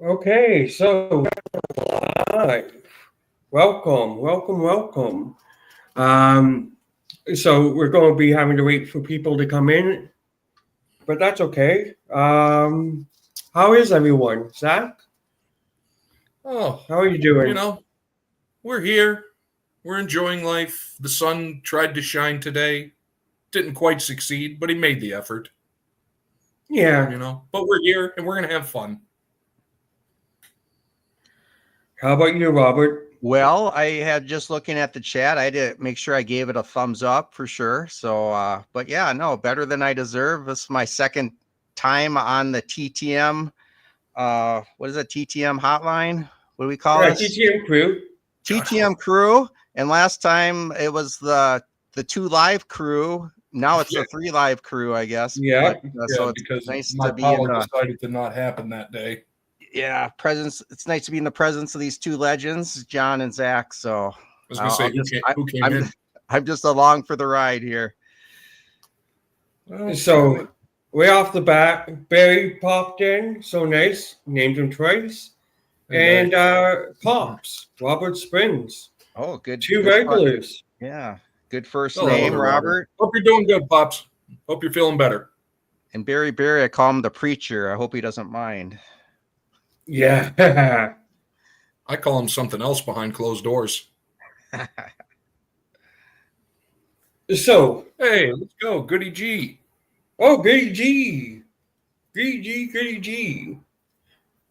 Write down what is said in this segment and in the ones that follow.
Okay, so live. Welcome. Um, so we're going to be having to wait for people to come in, but that's okay. How is everyone? Zach, Oh, how are you you doing? know, we're here. We're enjoying life. The sun tried to shine today. Didn't quite succeed, but he made the effort, Yeah. But we're here and we're going to have fun. How about you, Robert? Well, I had just looking at the chat. I had to make sure I gave it a thumbs up for sure. So, but yeah, no, better than I deserve. This is my second time on the TTM. What is it? TTM hotline? What do we call it? TTM Crew. TTM Crew. And last time it was the 2 live crew. Now it's the 3 live crew, I guess. Yeah. But, so it's because nice my to be in power the decided to not happen that day. presence. It's nice to be in the presence of these 2 legends, John and Zach. So I was going to say, who came in? I'm just along for the ride here. So way off the bat, Barry popped in. So nice. Named him twice. And Pops, Robert Springs. Oh, good. 2 good regulars. Yeah. Good first Hello name, there, Robert. Hope you're doing good, Pops. Hope you're feeling better. And Barry, I call him the preacher. I hope he doesn't mind. Yeah. I call him something else behind closed doors. So, Hey, let's go. Goody G. oh, Goody G. Goody G.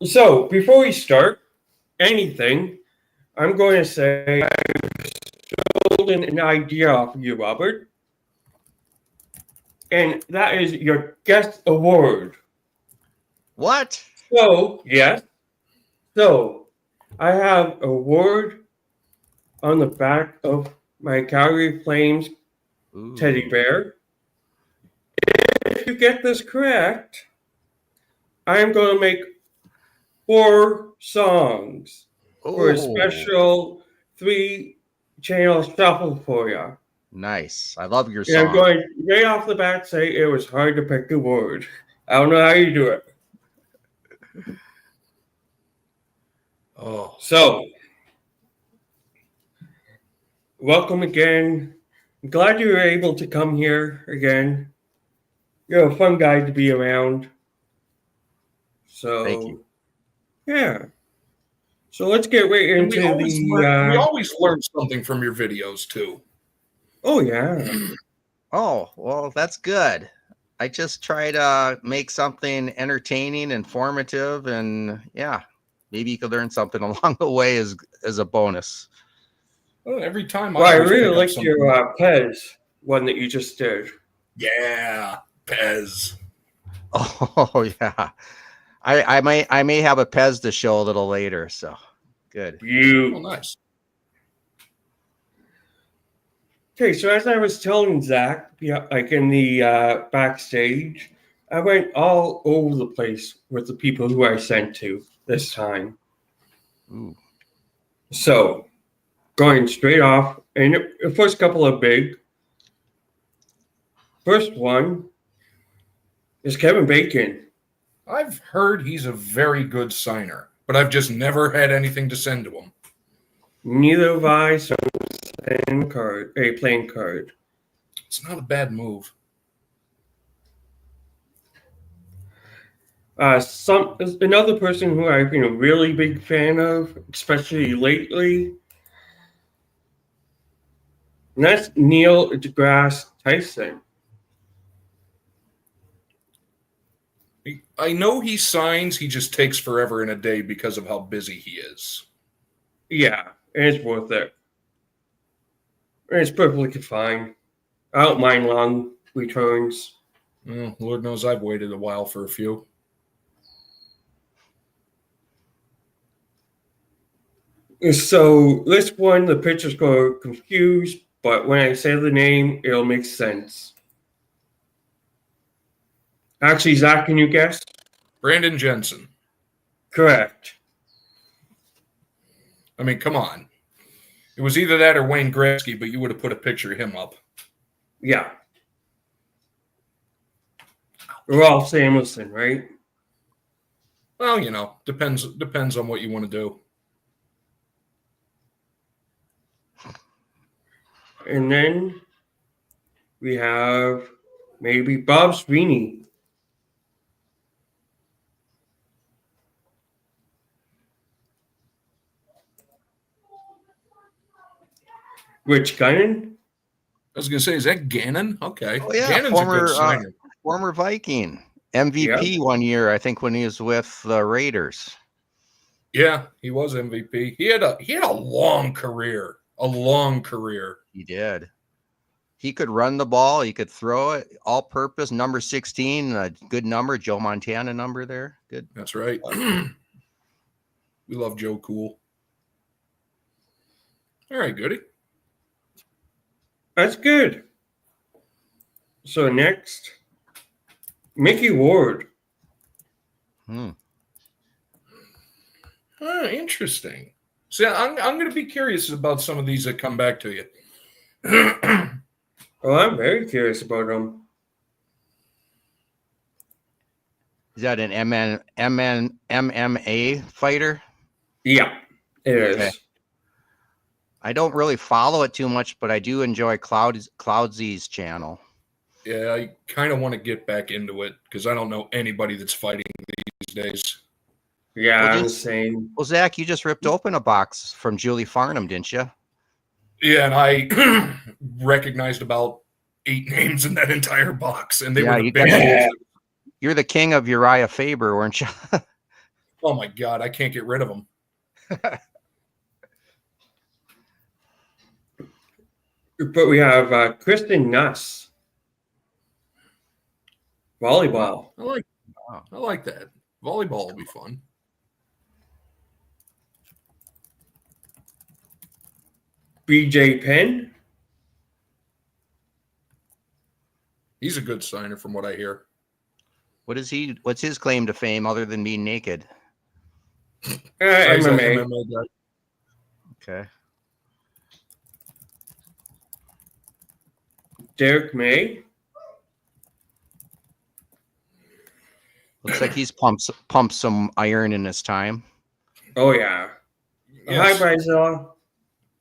So, before we start anything, I'm going to say I stole an idea off of you, Robert. And that is your guest award. What? So, yes. So, I have a word on the back of my Calgary Flames teddy bear. If you get this correct, I'm going to make 4 songs for a special 3-channel shuffle for you. Nice. I love your And song. I'm going right off the bat say it was hard to pick a word. I don't know how you do it. Oh, So, welcome again. I'm glad you were able to come here again. You're a fun guy to be around. So, Thank you. Yeah. So let's get right into we always learn something from your videos too. Oh yeah. Oh, well, that's good. I just try to make something entertaining, informative, and yeah, maybe you could learn something along the way as a bonus. Well, every time I really liked your Pez one that you just did. Yeah, Pez. Oh yeah. I may have a Pez to show a little later, so good. Oh, nice. Okay, so as I was telling Zach, like in the backstage, I went all over the place with the people who I sent to this time. Ooh. So, going straight off, and the first couple are big. First one is Kevin Bacon. I've heard he's a very good signer, but I've just never had anything to send to him. Neither have I, so a playing card. It's not a bad move. Another person who I've been a really big fan of, especially lately, and that's Neil deGrasse Tyson. I know he signs, he just takes forever and a day because of how busy he is. Yeah, and it's worth it. And it's perfectly fine. I don't mind long returns. Lord knows I've waited a while for a few. So this one, the picture's going to confuse, but when I say the name, it'll make sense. Actually, Zach, can you guess? Brandon Jensen. Correct. I mean, come on. It was either that or Wayne Gretzky, but you would have put a picture of him up. Yeah. Ralph Samuelson, right? Well, depends on what you want to do. And then we have maybe Bob Sweeney. Rich Gunnan. I was going to say, is that Gannon? Okay. Oh yeah, Gannon's a good signer. former Viking, Yep. MVP one year, I think, when he was with the Raiders. Yeah, he was MVP. He had a long career. A long career. He did. He could run the ball. He could throw it. All purpose. Number 16, a good number. Joe Montana number there. Good. That's right. We love Joe Cool. All right, Goody. That's good. So next, Mickey Ward. Interesting. See, I'm going to be curious about some of these that come back to you. Oh, I'm very curious about him. Is that an MMA fighter? Yeah, it is. Okay. I don't really follow it too much, but I do enjoy Cloudsy's channel. Yeah, I kind of want to get back into it because I don't know anybody that's fighting these days. Yeah, Well, I'm the same. Well, Zach, you just ripped open a box from Julie Farnham, didn't you? Yeah, and I recognized about 8 names in that entire box, and they were the big ones. You're the king of Uriah Faber, weren't you? Oh my God, I can't get rid of them. But we have Kristen Nuss. Volleyball. I like that. Volleyball will be fun. BJ Penn. He's a good signer from what I hear. What's his claim to fame other than being naked? He's a MMA. MMA guy. Okay. Derek May. Looks like he's pumped some iron in his time. Oh, yeah. Yes. Hi, Bryzella.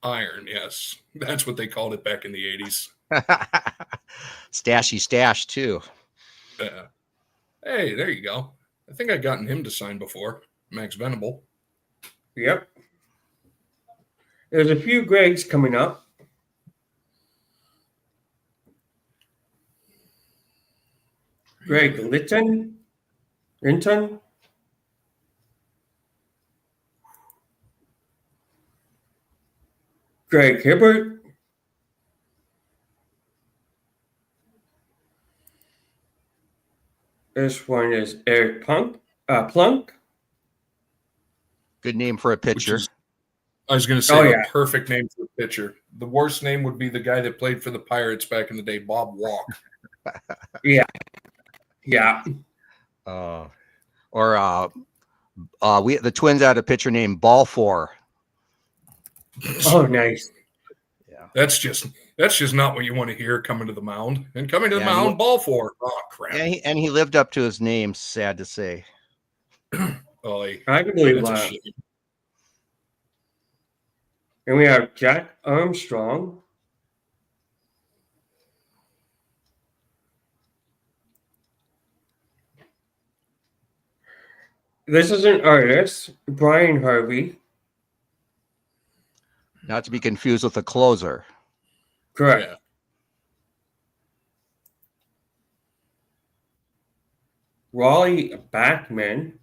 Iron, yes. That's what they called it back in the 80s. Stashy stash, too. Yeah. Hey, there you go. I think I've gotten him to sign before. Max Venable. Yep. There's a few Gregs coming up. Greg Linton. Greg Hibbert. This one is Eric Plunk. Good name for a pitcher. I was going to say yeah. Perfect name for a pitcher. The worst name would be the guy that played for the Pirates back in the day, Bob Walk. Yeah. Yeah. The Twins had a pitcher named Balfour. Oh, nice. Yeah. That's just not what you want to hear coming to the mound. And coming to the mound, Balfour. Oh, crap. Yeah, and he lived up to his name, sad to say. I can believe that. And we have Jack Armstrong. This is an artist, Brian Harvey. Not to be confused with a closer. Correct. Yeah. Raleigh Backman.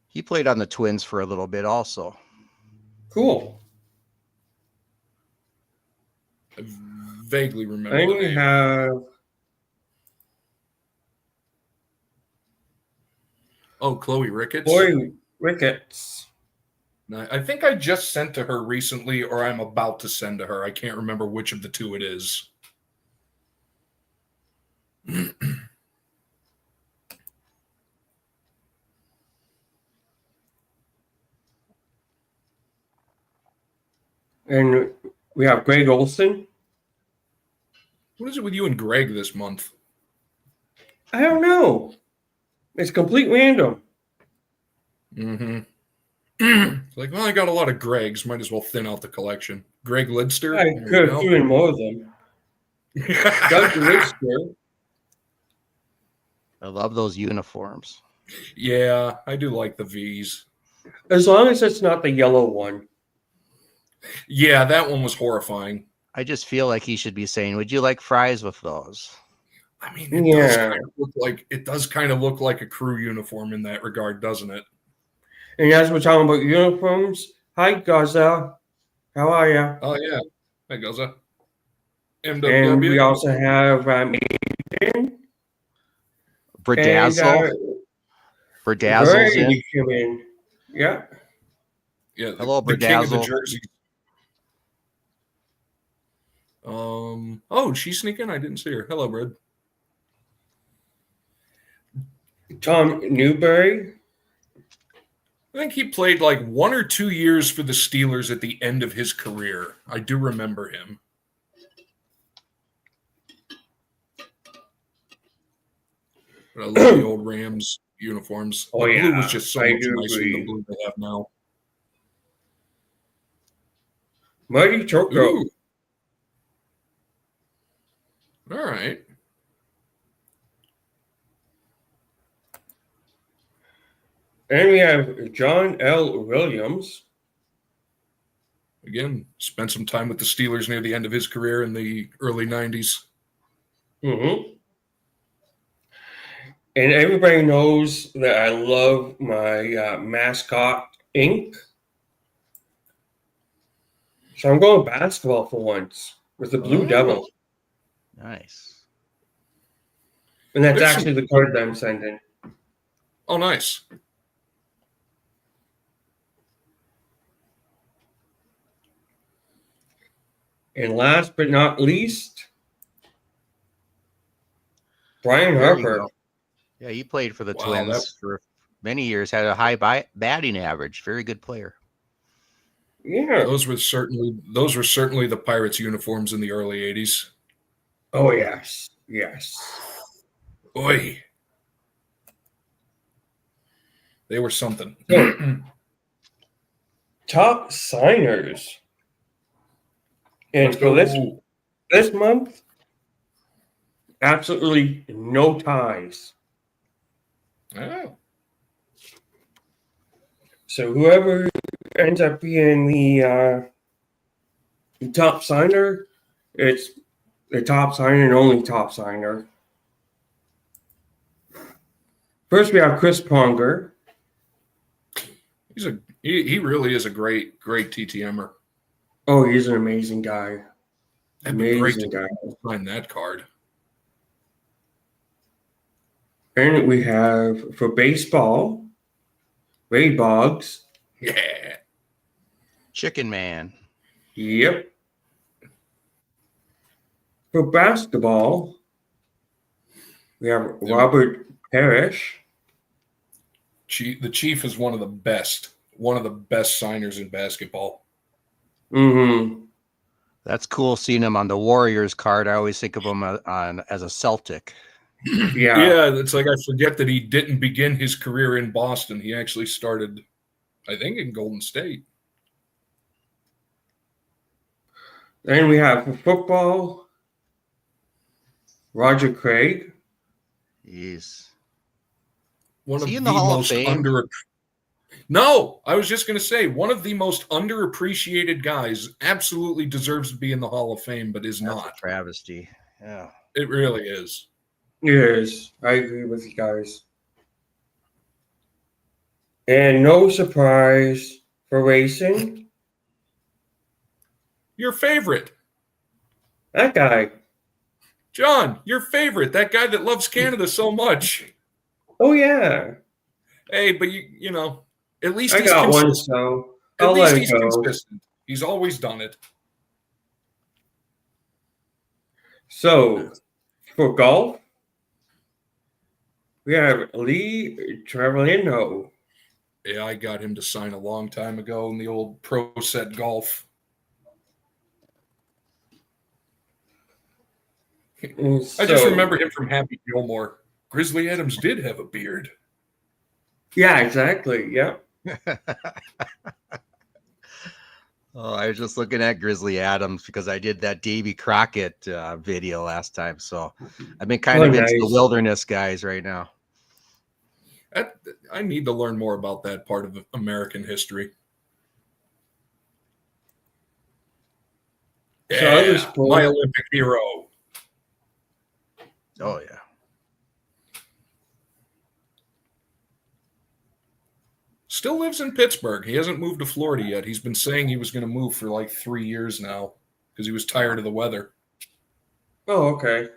He played on the Twins for a little bit also. Cool. I vaguely remember Then the we name. have Chloe Ricketts. Chloe Ricketts. I think I just sent to her recently, or I'm about to send to her. I can't remember which of the two it is. And we have Greg Olson. What is it with you and Greg this month? I don't know. It's complete random. Mm-hmm. It's like, well, I got a lot of Gregs. Might as well thin out the collection. Greg Lidster. I There we could have go. threw in more of them. Doug Lister. I love those uniforms. Yeah, I do like the V's. As long as it's not the yellow one. Yeah, that one was horrifying. I just feel like he should be saying, "Would you like fries with those?" I mean, it does kind of look like a crew uniform in that regard, doesn't it? And as we're talking about uniforms, hi Gaza, how are you? Oh yeah, that goes up. And MWW. we also have Aiden Berdazzle. and Berdazzle's in. Brady come in. Yeah. Yeah, Hello, the king of the Berdazzle. jerseys. Oh, she's sneaking. I didn't see her. Hello, Brad. Tom Newberry. I think he played like 1 or 2 years for the Steelers at the end of his career. I do remember him. But I love the old Rams uniforms. Oh, The blue yeah, was just so I much do nicer than the agree. blue they have now. Marty Choco. Ooh. All right. And we have John L. Williams. Again, spent some time with the Steelers near the end of his career in the early 90s. Mm-hmm. And everybody knows that I love my mascot ink. So I'm going basketball for once with the Blue Oh. Devil. Nice. And that's There's actually the card that I'm sending. Oh, nice. And last but not least, Brian There you Harper. go. Yeah, he played for the Wow, Twins for many years. Had a high batting average. Very good player. Yeah. Those were certainly the Pirates uniforms in the early 80s. Oh, yes. Yes. Oi. They were something. Top signers. And Let's for go. this month, absolutely no ties. Oh. So whoever ends up being the top signer, it's the top signer and only top signer. First, we have Chris Pronger. He really is a great TTMer. Oh, he's an amazing guy. That'd be great Amazing guy. to find that card. And we have for baseball, Ray Boggs. Yeah. Chicken Man. Yep. For basketball, we have Robert Parrish. The Chief is one of the best signers in basketball. Mm-hmm. That's cool seeing him on the Warriors card. I always think of him as a Celtic. Yeah. It's like I forget that he didn't begin his career in Boston. He actually started, I think, in Golden State. Then we have for football, Roger Craig. He's One of he the in the Hall of most Fame? No, I was just going to say one of the most underappreciated guys. Absolutely deserves to be in the Hall of Fame, but is That's not. a travesty. Yeah. It really is. Yes, I agree with you guys. And no surprise for racing, Your favorite, that guy. John. Your favorite, that guy that loves Canada so much. Oh yeah, Hey, but you know, at least I he's got one, consistent. so At I'll least let it he's go. consistent. He's always done it. So for golf, we have Lee Travelino. Yeah, I got him to sign a long time ago in the old Pro Set Golf. I just remember him from Happy Gilmore. Grizzly Adams did have a beard. Yeah, exactly. Yeah. Oh, I was just looking at Grizzly Adams because I did that Davy Crockett video last time. So I've been kind Oh, of into the nice. wilderness guys right now. I need to learn more about that part of American history. So other Yeah, my sport. Olympic hero. Oh, yeah. Still lives in Pittsburgh. He hasn't moved to Florida yet. He's been saying he was going to move for like 3 years now because he was tired of the weather. Oh, okay.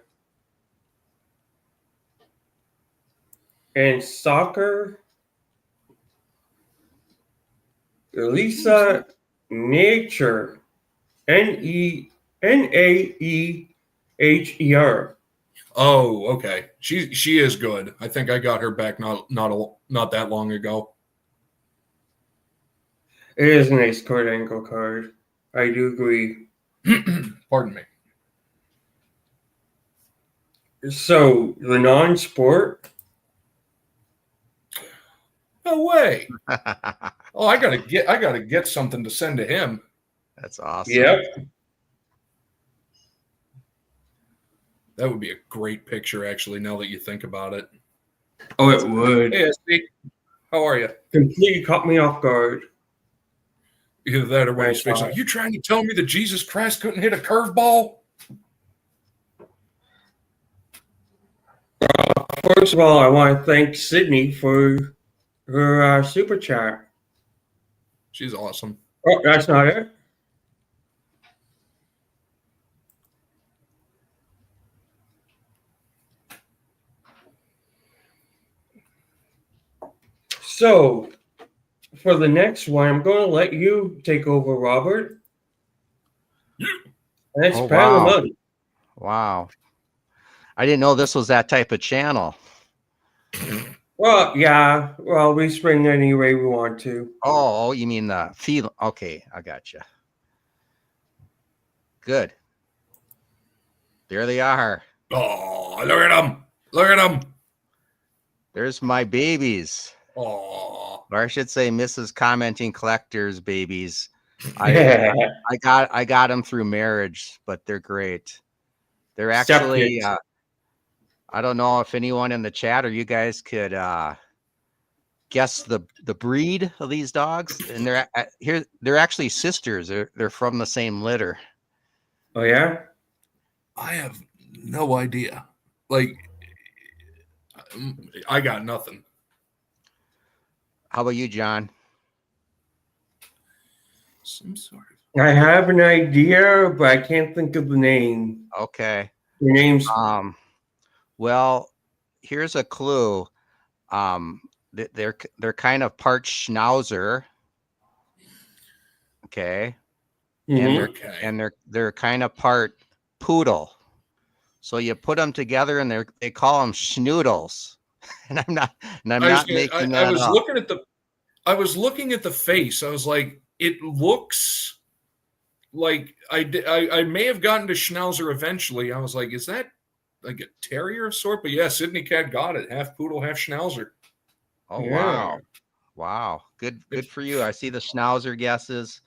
And soccer, Lisa Nature, Naeher. Oh, okay. She is good. I think I got her back not that long ago. It is a nice card angle card. I do agree. Pardon me. So the non-sport. No way. Oh, I gotta get something to send to him. That's awesome. Yep. That would be a great picture, actually, now that you think about it. Oh, it would. Hey, SD, how are you? Completely caught me off guard. Either that or when he's fixing. Are you trying to tell me that Jesus Christ couldn't hit a curveball? First of all, I want to thank Sydney for her super chat. She's awesome. Oh, that's not it. So, for the next one, I'm going to let you take over, Robert. Yeah. Let's Oh, pile them wow. up. Wow. I didn't know this was that type of channel. Well, yeah. Well, we spring any way we want to. Oh, you mean the feel? Okay, I got you. Good. There they are. Oh, look at them. Look at them. There's my babies. Oh. Or I should say Mrs. Commenting Collector's babies. I got them through marriage, but they're great. They're actually I don't know if anyone in the chat or you guys could guess the breed of these dogs, and they're actually sisters. They're from the same litter. Oh, yeah? I have no idea. Like, I got nothing. How about you, John? Some sort of. I have an idea, but I can't think of the name. Okay. The name's well, here's a clue. They're kind of part Schnauzer. Okay. Mm-hmm. And they're kind of part poodle. So you put them together and they call them schnoodles. And I'm not making that up. I was looking at the face. I was like, it looks like I may have gotten to Schnauzer eventually. I was like, is that like a terrier of sort? But yeah, Sydney Cat got it. Half poodle, half Schnauzer. Oh, yeah. Wow. Good for you. I see the Schnauzer guesses.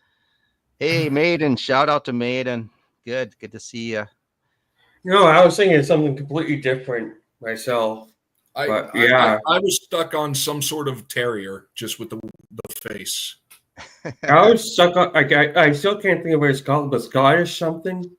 Hey, Maiden. Shout out to Maiden. Good to see you. No, I was thinking something completely different myself. I was stuck on some sort of terrier just with the face. I was stuck on. I still can't think of what it's called, but Scottish something.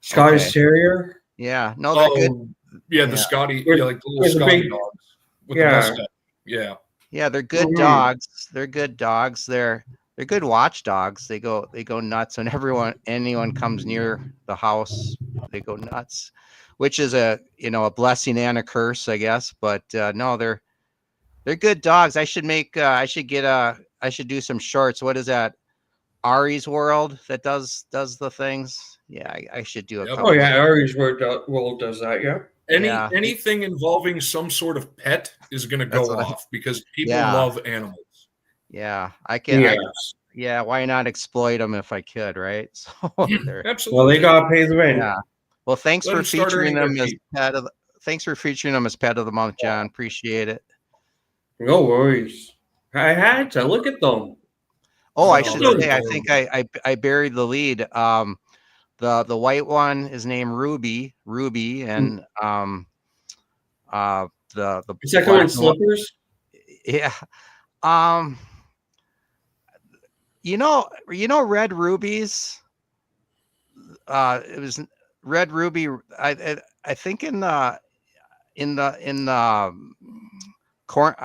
Scottish Terrier. Yeah, no, they're good. Yeah, the Scotty, like the little Scotty dogs with the mustache. Yeah. Yeah, they're good dogs. They're good dogs. They're good watchdogs. They go nuts when anyone comes near the house. They go nuts, which is a blessing and a curse, I guess. But no, they're good dogs. I should do some shorts. What is that? Ari's World that does the things. Yeah, I should do a couple. Oh yeah, Ari's World does that. Yeah. Anything involving some sort of pet is going to go off because people love animals. Yeah, I can. Yeah, why not exploit them if I could, right? So absolutely. Well, they gotta pay the rent. Yeah. Well, thanks for featuring them as pet of the month, John. Appreciate it. No worries. I had to look at them. Oh, I Oh, should they're say, I adorable. think I buried the lead. The white one is named Ruby, and the The second black one, one, Slippers. yeah. Um, Red Rubies. It was Red Ruby. I think in the corn.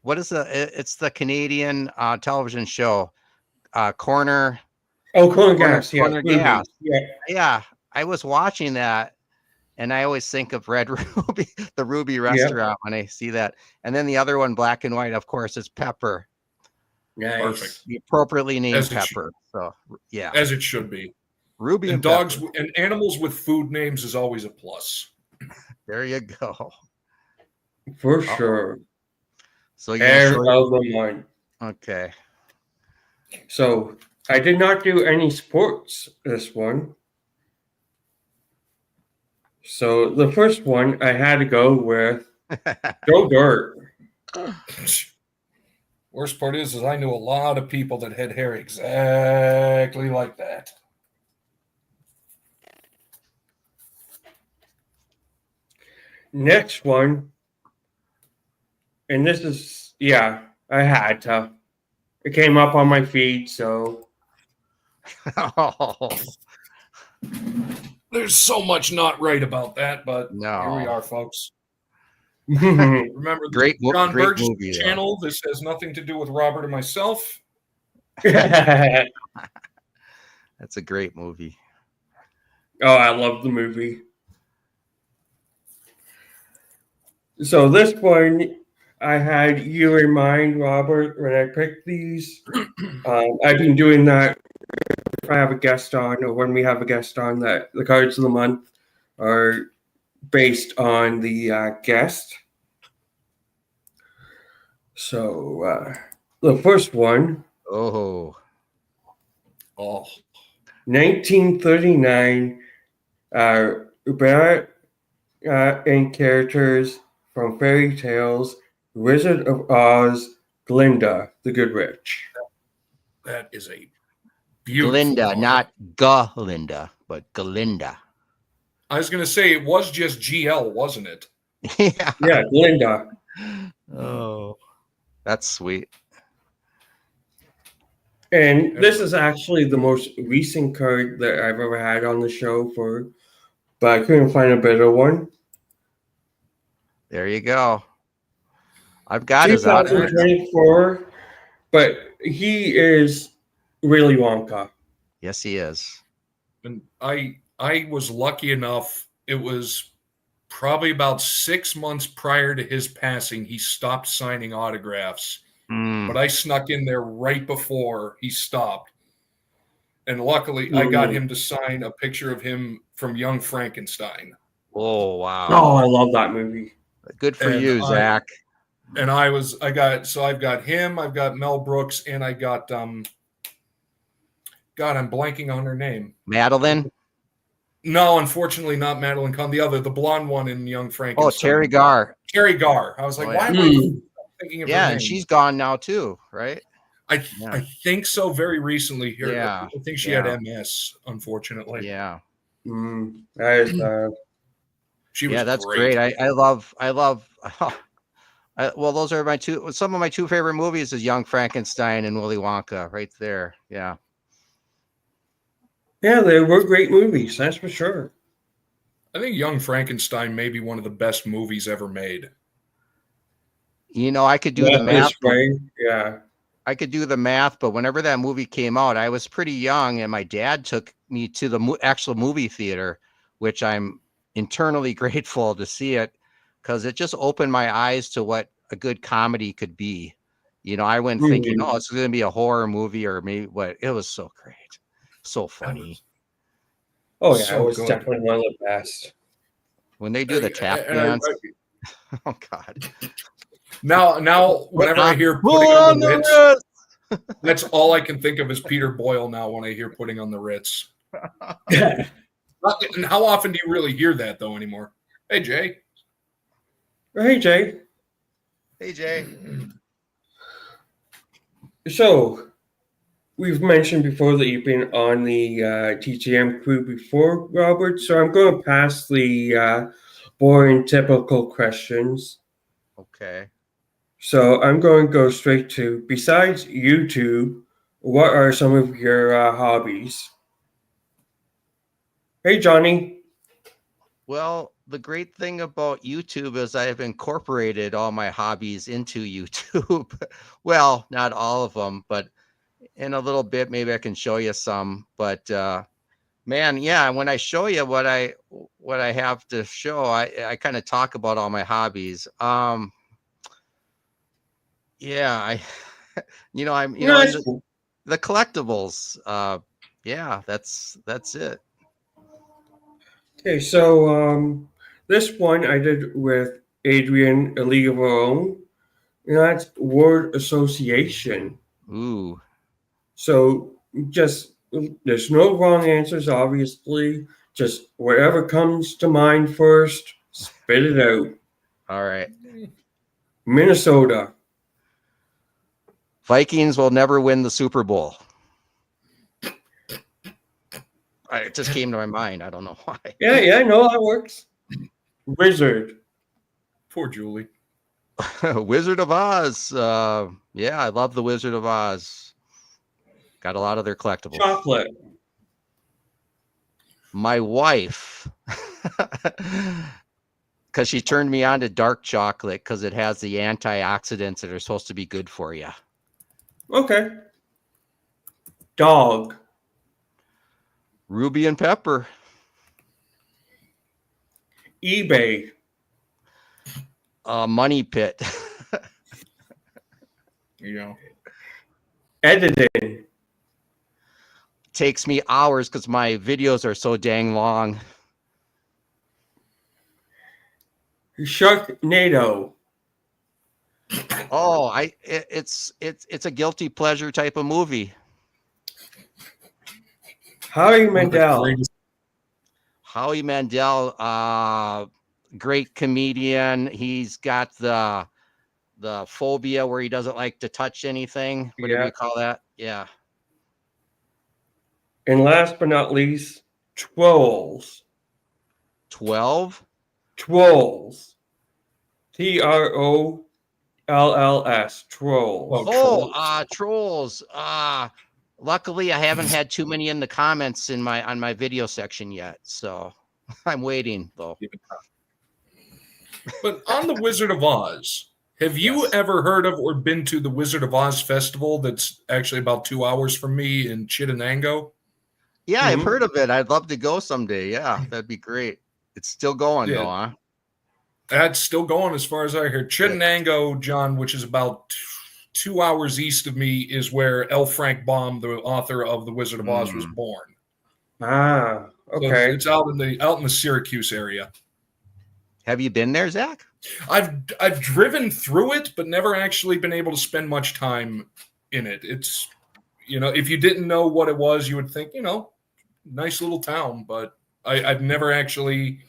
What is it's the Canadian television show. Corner Oh, Corn Gas. Yeah, Corner Gas. Ruby. Yeah. Yeah, I was watching that, and I always think of Red Ruby, the Ruby Yeah. restaurant when I see that. And then the other one, black and white, of course, is Pepper, Nice. Perfect. the appropriately named As it should. Pepper. So yeah, As it should be. Ruby And and dogs Pepper. and animals with food names is always a plus. There you go. For Uh-oh. sure. So Air you're of the mind. okay. So I did not do any sports this one. So the first one I had to go with Go Dirt. Worst part is I knew a lot of people that had hair exactly like that. Next one, and this is, yeah, I had to. It came up on my feed, so. Oh, There's so much not right about that, but here we no. are, folks. Yeah, Remember the Great John great Burgess movie, though. channel? This has nothing to do with Robert and myself. That's a great movie. Oh, I love the movie. So this one, I had you in mind, Robert, when I picked these. I've been doing that if I have a guest on, or when we have a guest on, that the cards of the month are based on the guest. So the first one, Oh, 1939, Barrett and characters from fairy tales, Wizard of Oz, Glinda, the Good Witch. That is a beautiful Glinda, novel. not Galinda, but Galinda. I was going to say it was just GL, wasn't it? Yeah. Yeah, Glinda. Oh, that's sweet. And this is actually the most recent card that I've ever had on the show but I couldn't find a better one. There you go. I've got his outfit. 2024, but he is Willy Wonka. Yes, he is. And I was lucky enough. It was probably about 6 months prior to his passing. He stopped signing autographs, but I snuck in there right before he stopped. And luckily, I got him to sign a picture of him from Young Frankenstein. Oh, wow. Oh, I love that movie. Good for you, Zach. And I've got him, I've got Mel Brooks, and I got God, I'm blanking on her name. Madeline? No, unfortunately not Madeline Kahn. The blonde one in Young Frankenstein. Oh, Terry Garr. Terry Garr. I was like, why am I thinking of her name? And she's gone now too, right? I think so. Very recently here. Yeah. I think she had MS, unfortunately. Yeah. That is She was that's great. I love well, those are some of my two favorite movies is Young Frankenstein and Willy Wonka right there. Yeah. Yeah, they were great movies, that's for sure. I think Young Frankenstein may be one of the best movies ever made. I could do the math. Yeah. I could do the math, but whenever that movie came out, I was pretty young, and my dad took me to the actual movie theater, which I'm internally grateful to see it, because it just opened my eyes to what a good comedy could be. I went thinking, oh, it's going to be a horror movie or maybe what. It was so great. So funny. Oh, yeah, So it was good. definitely one of the best. When they do the tap dance. Oh, God. Now, whenever I hear putting on the Ritz, that's all I can think of is Peter Boyle now when I hear putting on the Ritz. And how often do you really hear that, though, anymore? Hey, Jay. Hey, Jay. Hey, Jay. So, we've mentioned before that you've been on the TTM crew before, Robert. So, I'm going to pass the boring, typical questions. Okay. So, I'm going to go straight to, besides YouTube, what are some of your hobbies? Hey, Johnny. Well, the great thing about YouTube is I have incorporated all my hobbies into YouTube. Well, not all of them, but in a little bit, maybe I can show you some. But man, yeah, when I show you what I have to show, I kind of talk about all my hobbies. Yeah, I'm in Nice. the collectibles. Yeah, that's it. Okay, so this one I did with Adrian, A League of Our Own. That's word association. Ooh, So just there's no wrong answers, obviously. Just whatever comes to mind first, spit it out. all right. Minnesota. Vikings will never win the Super Bowl. It just came to my mind. I don't know why. Yeah, no, that works. Wizard. Poor Julie. Wizard of Oz. Yeah, I love the Wizard of Oz. Got a lot of their collectibles. Chocolate. My wife, because she turned me on to dark chocolate because it has the antioxidants that are supposed to be good for you. Okay. Dog. Ruby and Pepper. eBay. Money Pit. Editing. Takes me hours because my videos are so dang long. Sharknado. Oh, it's a guilty pleasure type of movie. Howie Mandel. Howie Mandel, great comedian. He's got the phobia where he doesn't like to touch anything. Whatever you call that. Yeah. And last but not least, Trolls. 12? Trolls. Trolls. Trolls. Oh, Trolls. Luckily I haven't had too many in the comments on my video section yet. So I'm waiting though. But on the Wizard of Oz, have you ever heard of or been to the Wizard of Oz festival that's actually about 2 hours from me in Chittenango? Yeah, I've heard of it. I'd love to go someday. Yeah, that'd be great. It's still going though, huh? That's still going as far as I heard. Chittenango, John, which is about 2 hours east of me, is where L. Frank Baum, the author of The Wizard of Oz, was born. Ah, okay. So it's out in the Syracuse area. Have you been there, Zach? I've driven through it, but never actually been able to spend much time in it. It's, if you didn't know what it was, you would think, nice little town, but I've never actually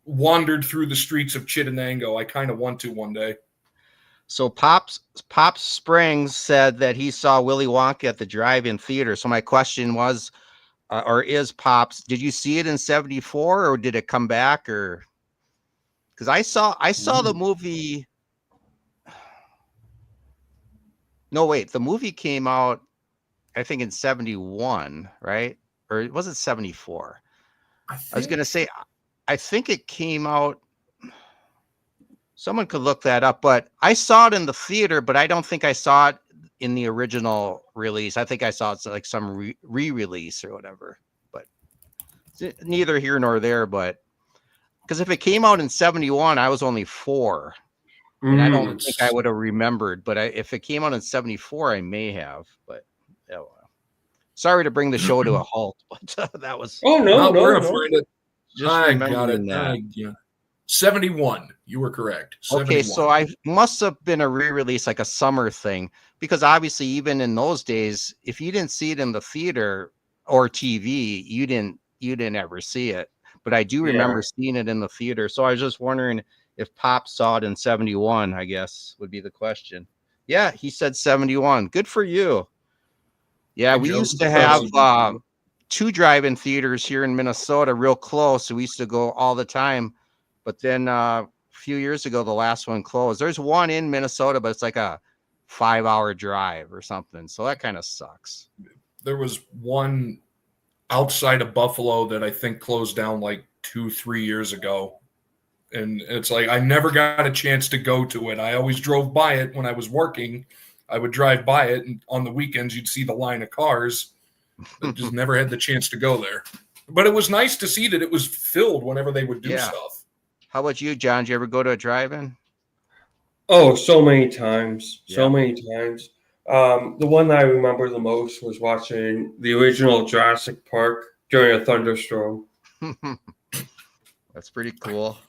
wandered through the streets of Chittenango. I kind of want to one day. So Pops Springs said that he saw Willy Wonka at the drive-in theater. So my question was, or is Pops, did you see it in 74 or did it come back? Or because I saw the movie. No, wait, the movie came out, I think in 71, right? Or was it 74? I was going to say, I think it came out. Someone could look that up, but I saw it in the theater, but I don't think I saw it in the original release. I think I saw it like some re-release or whatever, but neither here nor there. But because if it came out in 71, I was only 4. And I don't think I would have remembered, but if it came out in 74, I may have, but sorry to bring the show to a halt, but that was. Oh, no. Just I remembering got it. that. 71. You were correct. 71. Okay, so I must have been a re-release, like a summer thing, because obviously even in those days, if you didn't see it in the theater or TV, you didn't ever see it. But I do remember seeing it in the theater. So I was just wondering if Pop saw it in 71, I guess would be the question. Yeah, he said 71. Good for you. Yeah, Hey, we Joe, used to proud have of you. 2 drive-in theaters here in Minnesota, real close. So we used to go all the time. But then a few years ago, the last one closed. There's one in Minnesota, but it's like a 5-hour drive or something. So that kind of sucks. There was one outside of Buffalo that I think closed down like 2-3 years ago. And it's like I never got a chance to go to it. I always drove by it when I was working. I would drive by it, and on the weekends you'd see the line of cars. I just never had the chance to go there. But it was nice to see that it was filled whenever they would do stuff. How about you, John? Did you ever go to a drive-in? Oh, so many times. So Yeah. many times. The one that I remember the most was watching the original Jurassic Park during a thunderstorm. That's pretty cool.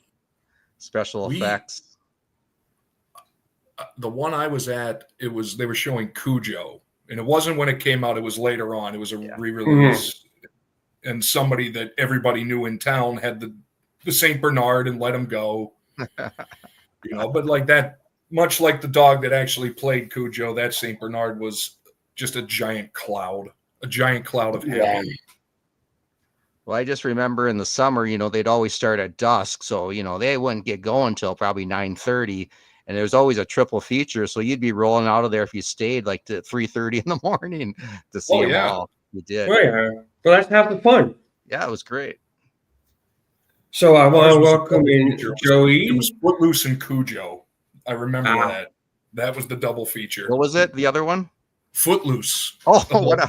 Special effects. The one I was at, they were showing Cujo, and it wasn't when it came out. It was later on. It was a re-release, and somebody that everybody knew in town had the Saint Bernard and let him go. But like that, much like the dog that actually played Cujo, that Saint Bernard was just a giant cloud of happy. Yeah. Well, I just remember in the summer, they'd always start at dusk. So, they wouldn't get going till probably 9:30. And there's always a triple feature. So you'd be rolling out of there if you stayed like to 3:30 in the morning to see them all. You did. Oh, yeah. But that's half the fun. Yeah, it was great. So I want to welcome in Joey. It was Footloose and Cujo. I remember that. That was the double feature. What was it? The other one? Footloose. Oh,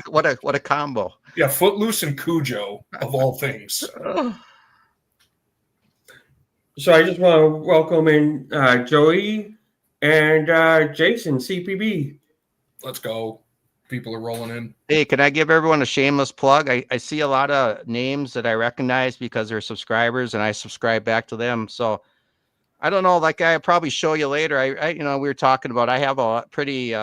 what a combo. Yeah, Footloose and Cujo, of all things. So I just want to welcome in Joey and Jason, CPB. Let's go. People are rolling in. Hey, can I give everyone a shameless plug? I see a lot of names that I recognize because they're subscribers, and I subscribe back to them. So I don't know, like I probably show you later. I we were talking about, I have a pretty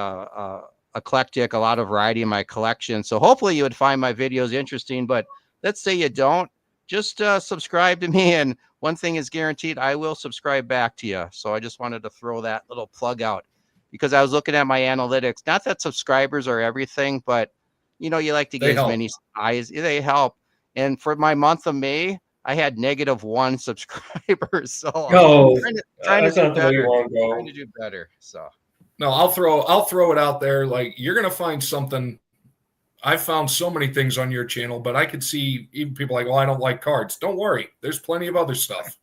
eclectic, a lot of variety in my collection. So hopefully you would find my videos interesting, but let's say you don't, just subscribe to me. And one thing is guaranteed, I will subscribe back to you. So I just wanted to throw that little plug out because I was looking at my analytics. Not that subscribers are everything, but you like to get as many eyes. They help. And for my month of May, I had -1 subscribers. So trying to do better. So no, I'll throw it out there. Like, you're gonna find something. I found so many things on your channel, but I could see even people like, I don't like cards. Don't worry, there's plenty of other stuff.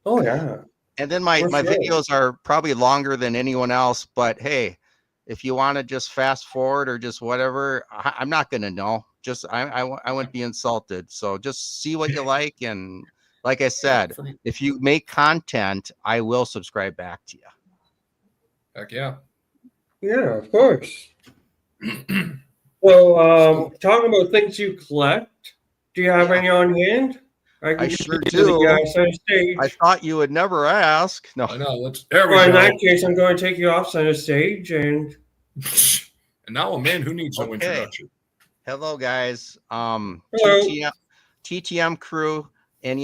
Oh yeah. And then my videos are probably longer than anyone else, but hey, if you want to just fast forward or just whatever, I'm not going to know. Just I wouldn't be insulted. So just see what you like. And like I said, if you make content, I will subscribe back to you. Heck yeah. Yeah, of course. So talking about things you collect, do you have any on hand? I sure do. I thought you would never ask. No, I know. In that case, I'm going to take you off center stage, and now a man who needs no introduction. Hello, guys. Hello. TTM Crew, and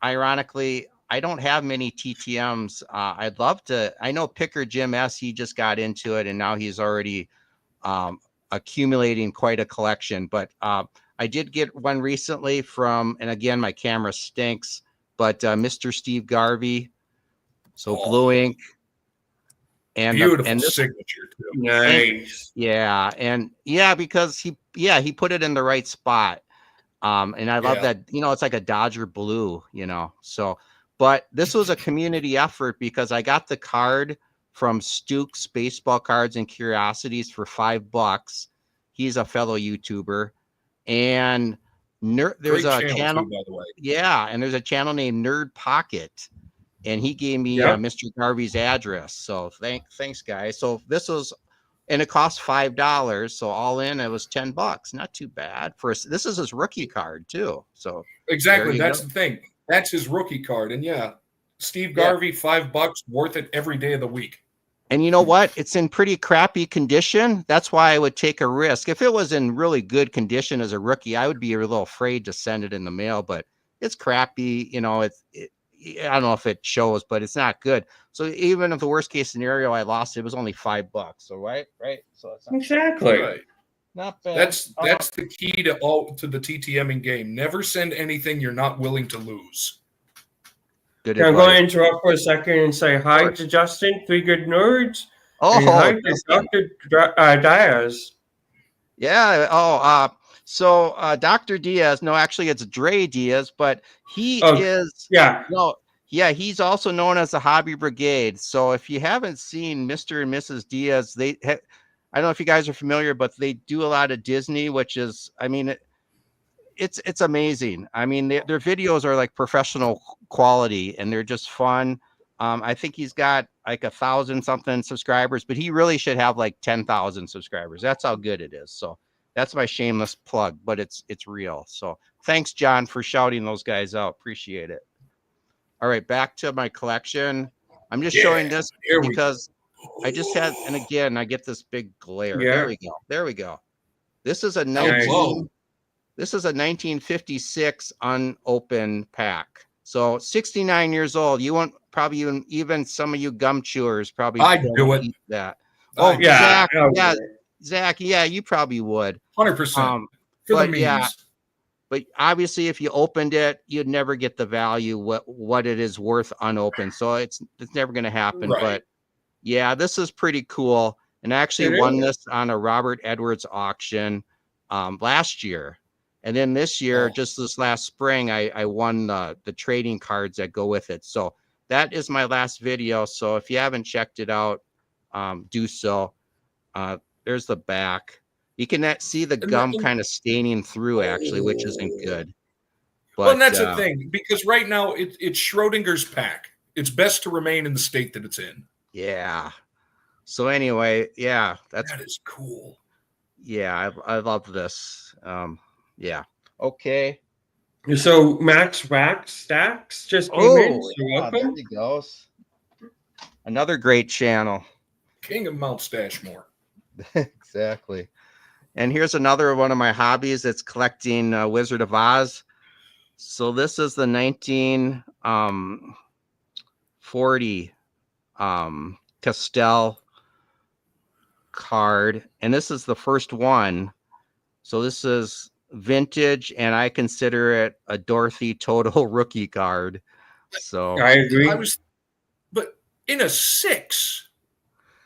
ironically, I don't have many TTMs. I'd love to. I know Picker Jim S. He just got into it, and now he's already accumulating quite a collection. But I did get one recently from, and again, my camera stinks, but Mr. Steve Garvey. So blue ink. And beautiful signature too. Nice. Because he put it in the right spot. And I love that, it's like a Dodger blue, so, but this was a community effort because I got the card from Stukes Baseball Cards and Curiosities for $5. He's a fellow YouTuber. And there's a channel, by the way. Yeah, and there's a channel named Nerd Pocket, and he gave me Mr. Garvey's address. So thanks, guys. So this was, and it cost $5. So all in, it was $10. Not too bad for this is his rookie card too. So exactly, that's the thing. That's his rookie card, and Steve Garvey, $5 worth it every day of the week. And you know what? It's in pretty crappy condition. That's why I would take a risk. If it was in really good condition as a rookie, I would be a little afraid to send it in the mail, but it's crappy. I don't know if it shows, but it's not good. So even if the worst case scenario I lost, it was only $5. So right. So it's Exactly. Right. not bad. That's the key to the TTMing game. Never send anything you're not willing to lose. Good Can I go advice. and interrupt for a second and say hi to Justin, Three Good Nerds, and hi to Justin. Dr. Diaz. Yeah. So Dr. Diaz, no, actually it's Dre Diaz, but he is he's also known as the Hobby Brigade. So if you haven't seen Mr. and Mrs. Diaz, I don't know if you guys are familiar, but they do a lot of Disney, which is, I mean, it's amazing. I mean, their videos are like professional quality and they're just fun. I think he's got like 1,000 something subscribers, but he really should have like 10,000 subscribers. That's how good it is. So that's my shameless plug, but it's real. So thanks, John, for shouting those guys out. Appreciate it. All right, back to my collection. I'm just showing this because I just had, and again, I get this big glare. Yeah. There we go. This is a This is a 1956 unopened pack. So 69 years old. You won't probably even some of you gum chewers probably I'd do it. Eat that. Yeah. Zach, you probably would. 100%. For the memes. But obviously if you opened it, you'd never get the value what it is worth unopened. So it's never going to happen. Right. But yeah, this is pretty cool. And I actually won this on a Robert Edwards auction last year. And then this year, just this last spring, I won the trading cards that go with it. So that is my last video. So if you haven't checked it out, do so. There's the back. You can see the gum kind of staining through, actually, which isn't good. But, and that's the thing, because right now it's Schrodinger's pack. It's best to remain in the state that it's in. Yeah. So anyway, that is cool. Yeah, I love this. Yeah. Okay. So Max Wax Stacks just came in. So welcome. There he goes. Another great channel. King of Mount Stashmore. Exactly. And here's another one of my hobbies. It's collecting Wizard of Oz. So this is the 1940 Castell card. And this is the first one. So this is vintage, and I consider it a Dorothy Total rookie card. So I agree. But in a 6,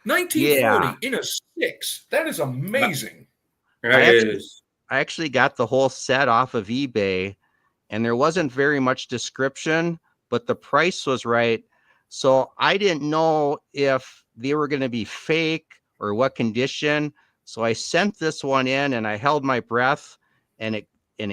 1940 in a 6, that is amazing. I actually got the whole set off of eBay, and there wasn't very much description, but the price was right. So I didn't know if they were going to be fake or what condition. So I sent this one in and I held my breath, and it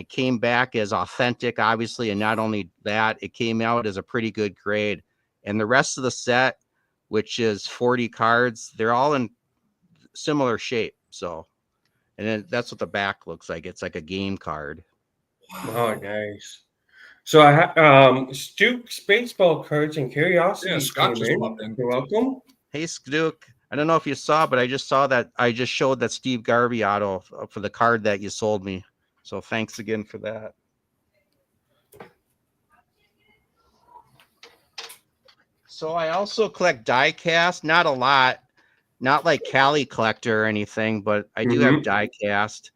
came back as authentic, obviously. And not only that, it came out as a pretty good grade. And the rest of the set, which is 40 cards, they're all in similar shape. So, and then that's what the back looks like. It's like a game card. Wow, nice. So I have Stuke's baseball cards and curiosities came in. You're welcome. Hey, Stuke. I don't know if you saw, but I just showed that Steve Garvey auto for the card that you sold me. So thanks again for that. So I also collect die cast, not a lot, not like Cali Collector or anything, but I do have die cast.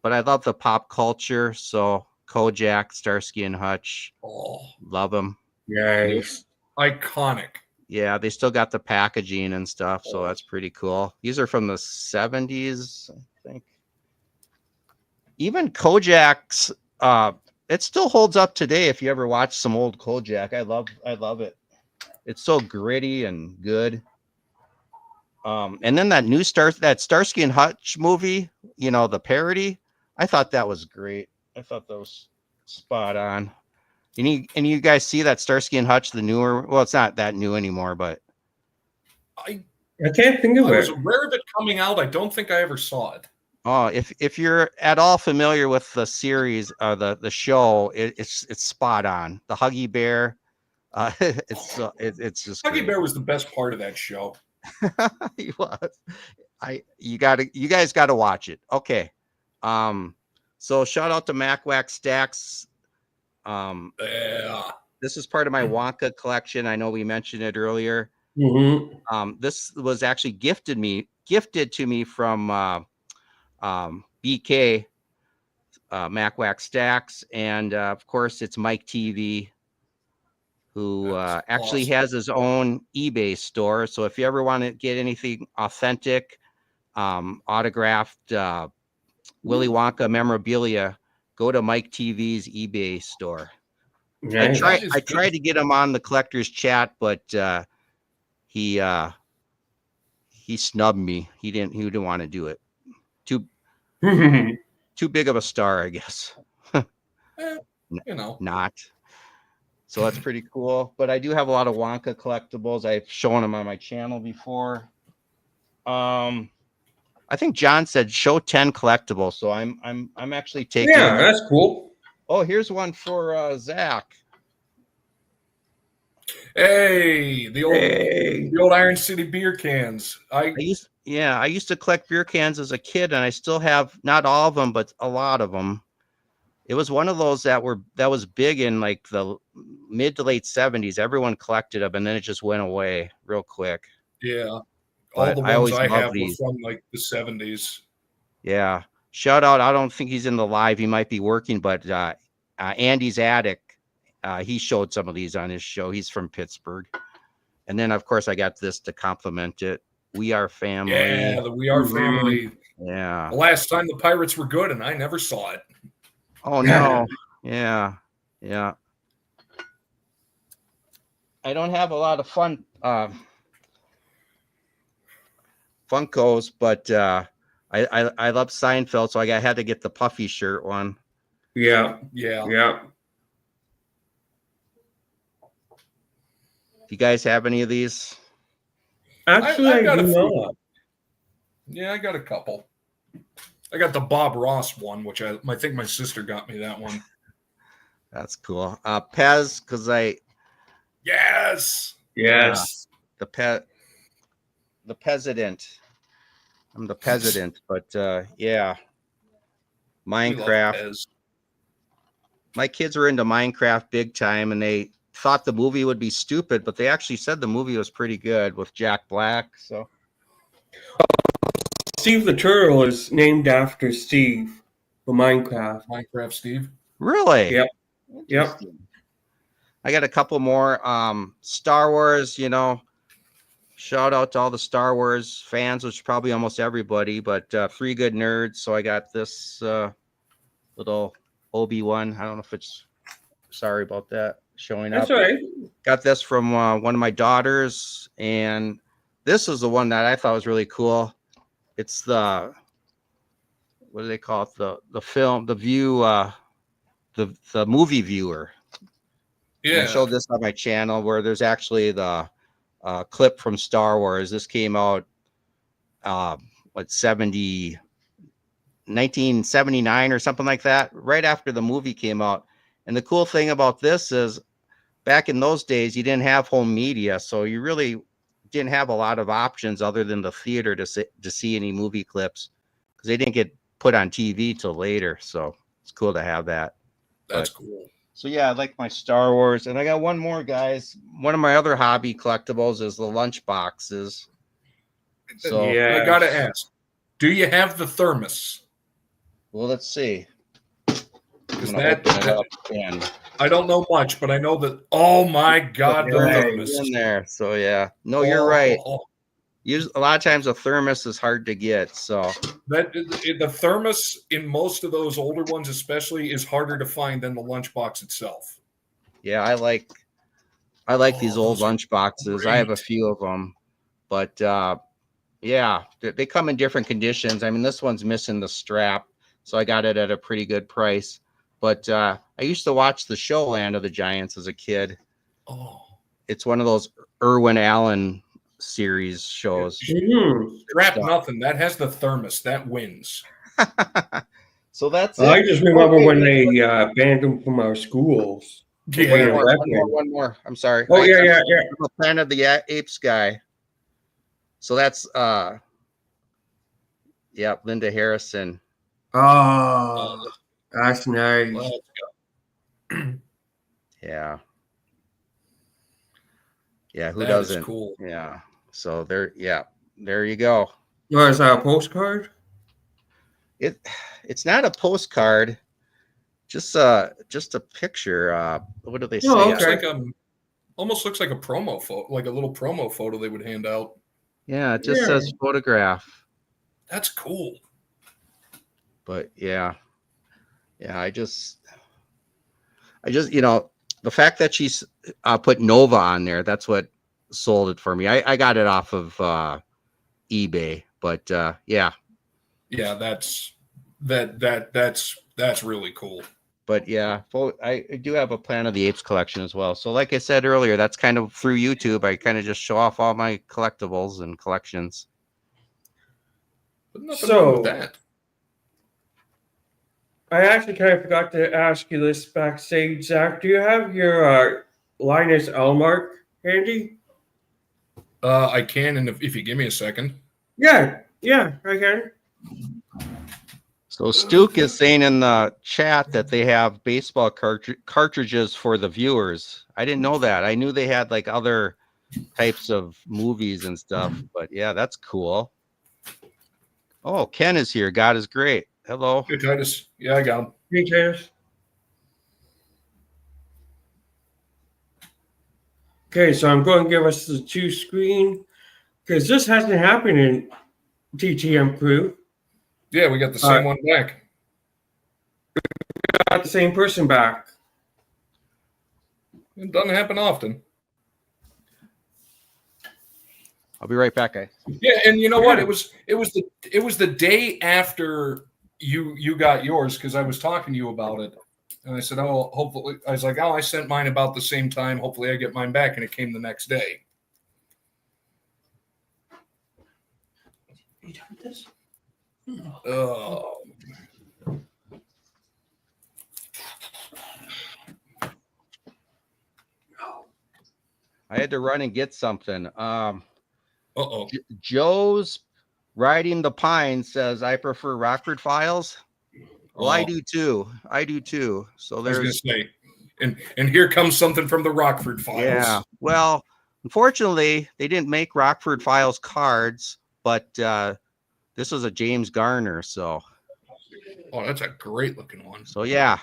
But I love the pop culture. So Kojak, Starsky and Hutch, love them. Nice, iconic. Yeah, they still got the packaging and stuff, so that's pretty cool. These are from the 70s, I think. Even Kojak's, it still holds up today. If you ever watch some old Kojak, I love it. It's so gritty and good. And then that that Starsky and Hutch movie, the parody, I thought that was great. I thought that was spot on. And you guys see that Starsky and Hutch, the newer? Well, it's not that new anymore, but I can't think of it. I was aware of it coming out. I don't think I ever saw it. Oh, if you're at all familiar with the series, the show, it's spot on. The Huggy Bear, it's just Huggy Bear was the best part of that show. He was. You guys gotta watch it. Okay. So shout out to Mac Wax Stacks. This is part of my Wonka collection. I know we mentioned it earlier. Mm-hmm. This was actually gifted to me from BK, Mac Wax Stacks, and of course it's Mike TV, who That's actually awesome. has his own eBay store. So if you ever want to get anything authentic, autographed Willy Wonka memorabilia, go to Mike TV's eBay store. Nice. That is I good. tried to get him on the collector's chat, but he snubbed me. He didn't want to do it. Too big of a star, I guess. You know. Not. So that's pretty cool. But I do have a lot of Wonka collectibles. I've shown them on my channel before. I think John said show 10 collectibles. So I'm actually taking. Yeah, that's cool. Oh, here's one for Zach. Hey, the old Iron City beer cans. I used to collect beer cans as a kid, and I still have not all of them, but a lot of them. It was one of those that was big in like the mid to late 70s. Everyone collected them, and then it just went away real quick. Yeah. But All the I ones always I loved have were these. from like the 70s. Yeah. Shout out. I don't think he's in the live. He might be working, but Andy's Attic, he showed some of these on his show. He's from Pittsburgh. And then, of course, I got this to complement it. We Are Family. Yeah, the We Are Family. Yeah. The last time the Pirates were good, and I never saw it. Oh, no. Yeah. Yeah. I don't have a lot of fun Funkos, but I love Seinfeld, so I had to get the puffy shirt one. Yeah. Yeah. Yeah. Do you guys have any of these? Actually, I got do a few. not. Yeah, I got a couple. I got the Bob Ross one, which I think my sister got me that one. That's cool. Pez, because Yes. Yes. the president. I'm the president, but yeah. Minecraft. My kids were into Minecraft big time, and they thought the movie would be stupid, but they actually said the movie was pretty good with Jack Black. So Steve the Turtle is named after Steve from Minecraft. Minecraft Steve. Really? Yep. Yep. I got a couple more. Star Wars, shout out to all the Star Wars fans, which is probably almost everybody, but Three Good Nerds. So I got this little Obi-Wan. I don't know if it's, sorry about that, showing up. That's all right. Got this from one of my daughters, and this is the one that I thought was really cool. It's what do they call it? The film, the view, the movie viewer. Yeah. And I showed this on my channel where there's actually the clip from Star Wars. This came out 1979 or something like that, right after the movie came out. And the cool thing about this is back in those days, you didn't have home media, so you really didn't have a lot of options other than the theater to see any movie clips, because they didn't get put on TV till later. So it's cool to have that. That's cool. So yeah, I like my Star Wars, and I got one more, guys. One of my other hobby collectibles is the lunch boxes. So yeah, I gotta ask, do you have the thermos? Well, let's see. Because I don't know much, but I know that. Oh my God, the thermos in there. So yeah, no, you're right. Oh. A lot of times a thermos is hard to get. So the thermos in most of those older ones, especially, is harder to find than the lunchbox itself. Yeah, I like these old lunch boxes. I have a few of them, but yeah, they come in different conditions. I mean, this one's missing the strap, so I got it at a pretty good price. But I used to watch the show Land of the Giants as a kid. Oh, it's one of those Irwin Allen series shows. Strap nothing. That has the thermos. That wins. So that's it. I just remember when they banned them from our schools. Yeah. One more. I'm sorry. Oh, yeah. I'm a Planet of the Apes guy. So that's Linda Harrison. Oh, that's nice. Yeah. Yeah, who That is doesn't? cool. Yeah. So there you go. Or is that a postcard? It's not a postcard, just a picture. What do they say? Oh, Looks okay. like almost looks like a promo photo, like a little promo photo they would hand out. Yeah, it just Yeah. says photograph. That's cool. But yeah, I just the fact that she's put Nova on there, that's what sold it for me. I got it off of eBay, but yeah. Yeah, that's really cool. But yeah, I do have a Planet of the Apes collection as well. So like I said earlier, that's kind of through YouTube. I kind of just show off all my collectibles and collections. But nothing wrong with that. I actually kind of forgot to ask you this backstage, Zach. Do you have your Linus Elmark handy? I can, and if you give me a second. Yeah, I can. So Stuke is saying in the chat that they have baseball cartridges for the viewers. I didn't know that. I knew they had like other types of movies and stuff, but yeah, that's cool. Oh, Ken is here. God is great. Hello. Hey, Titus. Yeah, I got him. Hey, Titus. Okay, so I'm going to give us the 2 screen because this hasn't happened in TTM Crew. Yeah, we got the same one back. Got the same person back. It doesn't happen often. I'll be right back, guys. Yeah, and you know what? It was the day after you got yours, because I was talking to you about it, and I said, "Oh, hopefully," I was like, "Oh, I sent mine about the same time. Hopefully, I get mine back," and it came the next day. Are you done with this? Oh. I had to run and get something. Uh-oh. Joe's Riding the Pine says, I prefer Rockford Files. Well, I do too. So there's, I was going to say, and here comes something from the Rockford Files. Yeah. Well, unfortunately, they didn't make Rockford Files cards, but this was a James Garner. So. Oh, that's a great looking one. So yeah.